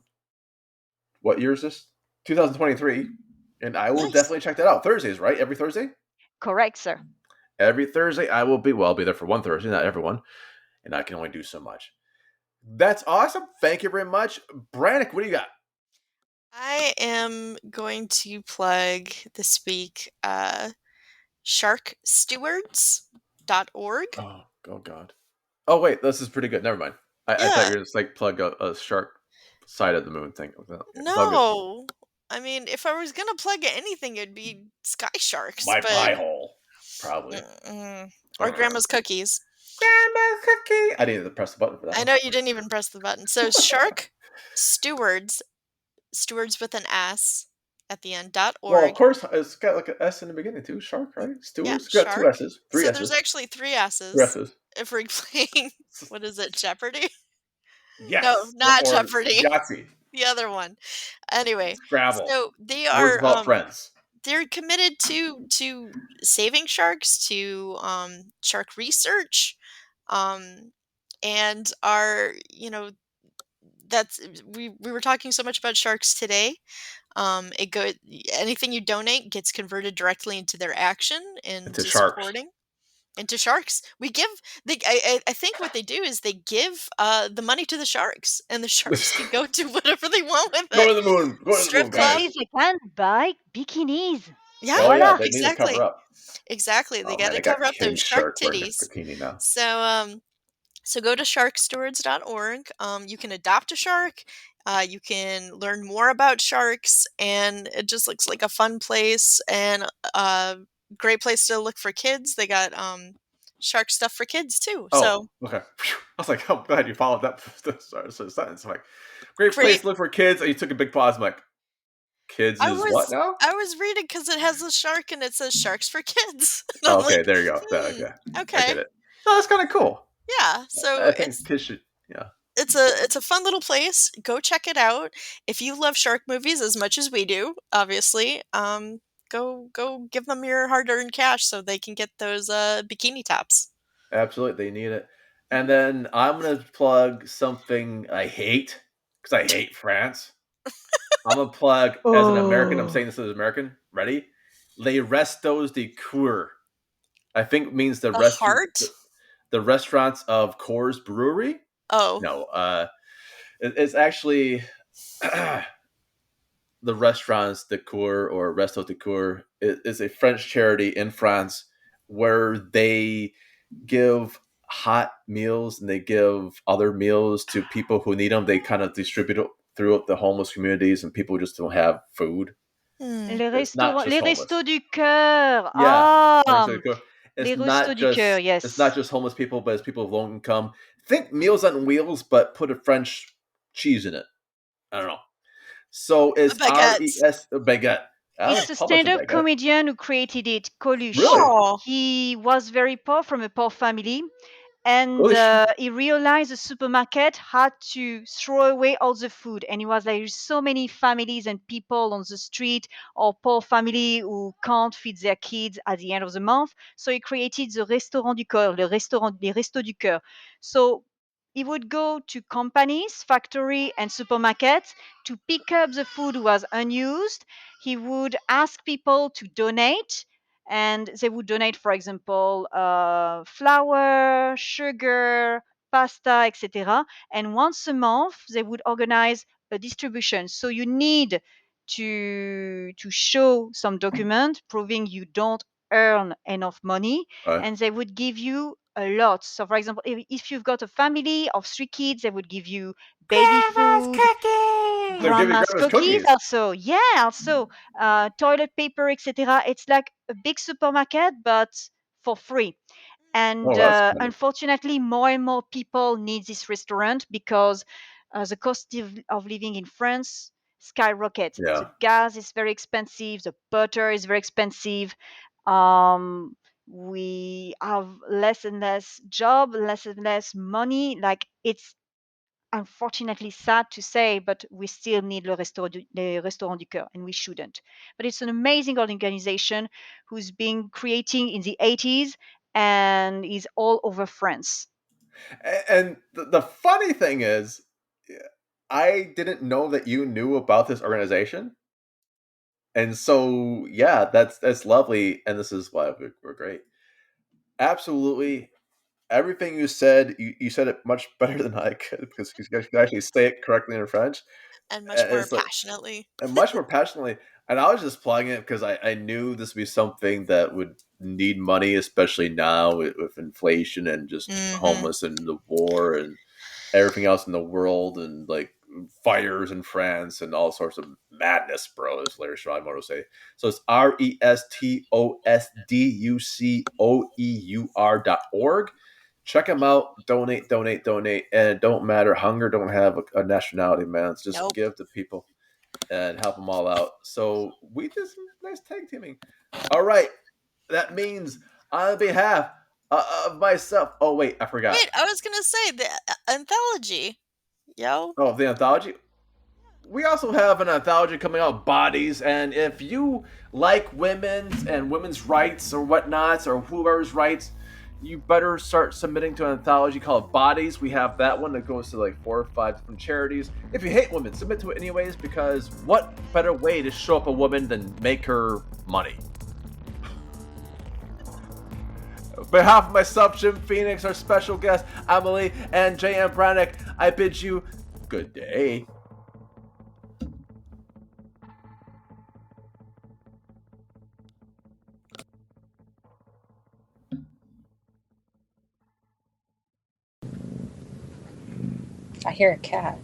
What year is this? 2023, and I will Nice. definitely check that out. Thursdays, right? Every Thursday. Correct, sir. Every Thursday, I will be. Well, I'll be there for one Thursday, not everyone, and I can only do so much. That's awesome. Thank you very much, Brannick. What do you got? I am going to plug this week sharkstewards.org. Oh God. Oh wait, this is pretty good. Never mind. I thought Yeah. you were just like plug a shark side of the moon thing. Okay, it's all good. No. I mean, if I was going to plug anything, it'd be Sky Sharks, My but pie hole, probably. or Grandma's Cookies. Grandma's cookie. I didn't even press the button for that I one. know you didn't even press the button. So Shark Stewards, stewards with an S at the end, Well, of .org. course, it's got like an S in the beginning too. Shark, right? Yeah, Stewards got two Shark. S's, three So there's S's, actually 3 three S's S's. if we're playing, what is it, Jeopardy? No, Yes, not or Jeopardy. Yahtzee, The other one. Anyway, Scrabble. so they Words are about friends. they're committed to saving sharks, to shark research, and are that's we were talking so much about sharks today. It go Anything you donate gets converted directly into their action, Into into sharks. supporting into sharks. We give I think what they do is they give the money to the sharks, and the sharks can go do whatever they want with Go it. to the moon. Go to the Strip moon, club. guys. Maybe they can buy bikinis. Yeah, Oh yeah, Voila. they need to cover exactly. up. Exactly. They Oh got man, to I got cover up King those shark Shark wearing a titties. bikini now. So go to sharkstewards.org. You can adopt a shark. You can learn more about sharks, and it just looks like a fun place and a great place to look for kids. They got shark stuff for kids too. Oh, So okay. I was like, I'm glad you followed that sentence. I'm like, great place great. to look for kids, and you took a big pause. I'm like, kids I is what was now? I was reading because it has a shark and it says sharks for kids. And Oh, I'm okay, like, there you go. Okay, I okay, get it. No, that's kind of cool. yeah. So I think kids should. Yeah, it's a fun little place. Go check it out. If you love shark movies as much as we do, obviously, go give them your hard-earned cash so they can get those bikini tops. absolutely, they need it. And then I'm gonna plug something I hate because I hate France. I'm gonna plug as an American. I'm Oh. saying this as an American. Ready? Les Restos de Coeur. I think means The heart? the restaurants of Coors Brewery. Oh, No, it's actually the restaurants de Coeur or Resto de Coeur. It is a French charity in France where they give hot meals and they give other meals to people who need them. They kind of distribute it throughout the homeless communities and people who just don't have food. hmm. It's not just Les homeless. restos du cœur. Yeah, Ah, it's les restos not du cœur, just it's not yes. just homeless people, but it's people with low income. Think Meals on Wheels, but put a French cheese in it. I don't know. So A it's baguette. RES baguette. I It's was a publishing stand-up baguette. comedian who created it, Coluche. Really? Oh, He was very poor from a poor family, and Holy shit. he realized the supermarket had to throw away all the food, and he was like, there's so many families and people on the street, or poor family who can't feed their kids at the end of the month. So he created the restaurant du cœur, les restos du cœur. So he would go to companies, factory, and supermarkets to pick up the food was unused. He would ask people to donate, and they would donate, for example, flour, sugar, pasta, etc. And once a month, they would organize a distribution. So you need to show some document proving you don't earn enough money, Right. and they would give you a lot. So, for example, if you've got a family of 3 kids, they would give you baby Grandma's food, cookies. They're giving grandma's grandma's cookies, cookies. also, yeah, also toilet paper, etc. It's like a big supermarket, but for free. And Oh, that's funny. unfortunately, more and more people need this restaurant because the cost of living in France skyrockets. The Yeah. gas is very expensive, the butter is very expensive. um, we have less and less job, less and less money. Like, it's unfortunately sad to say, but we still need le Restaurant du Cœur, and we shouldn't. But it's an amazing organization who's been creating in the 80s and is all over France. And the funny thing is, I didn't know that you knew about this organization. And so, yeah, that's lovely. And this is why we're great. Absolutely. Everything you said, you said it much better than I could because you could actually say it correctly in French. And much And more it's like, passionately. and much more passionately. And I was just plugging it because I knew this would be something that would need money, especially now with inflation and just Mm-hmm. homeless and the war and everything else in the world and like fires in France and all sorts of madness, bro, as Larry Schreiber would say. So it's restostduceur.org. Check them out. Donate, donate, donate. And it don't matter. Hunger don't have a nationality, man. It's just Nope. give to people and help them all out. So we did some nice tag teaming. All right. That means on behalf of myself. Oh, wait, I forgot. Wait, I was gonna say the anthology. Yo. Oh, the anthology. We also have an anthology coming out, Bodies, and if you like women's rights or whatnots or whoever's rights, you better start submitting to an anthology called Bodies. We have that one that goes to like 4 or 5 different charities. If you hate women, submit to it anyways, because what better way to show up a woman than make her money? On behalf of myself, Jim Phoenix, our special guest, Emily, and J.M. Brannick, I bid you good day. I hear a cat.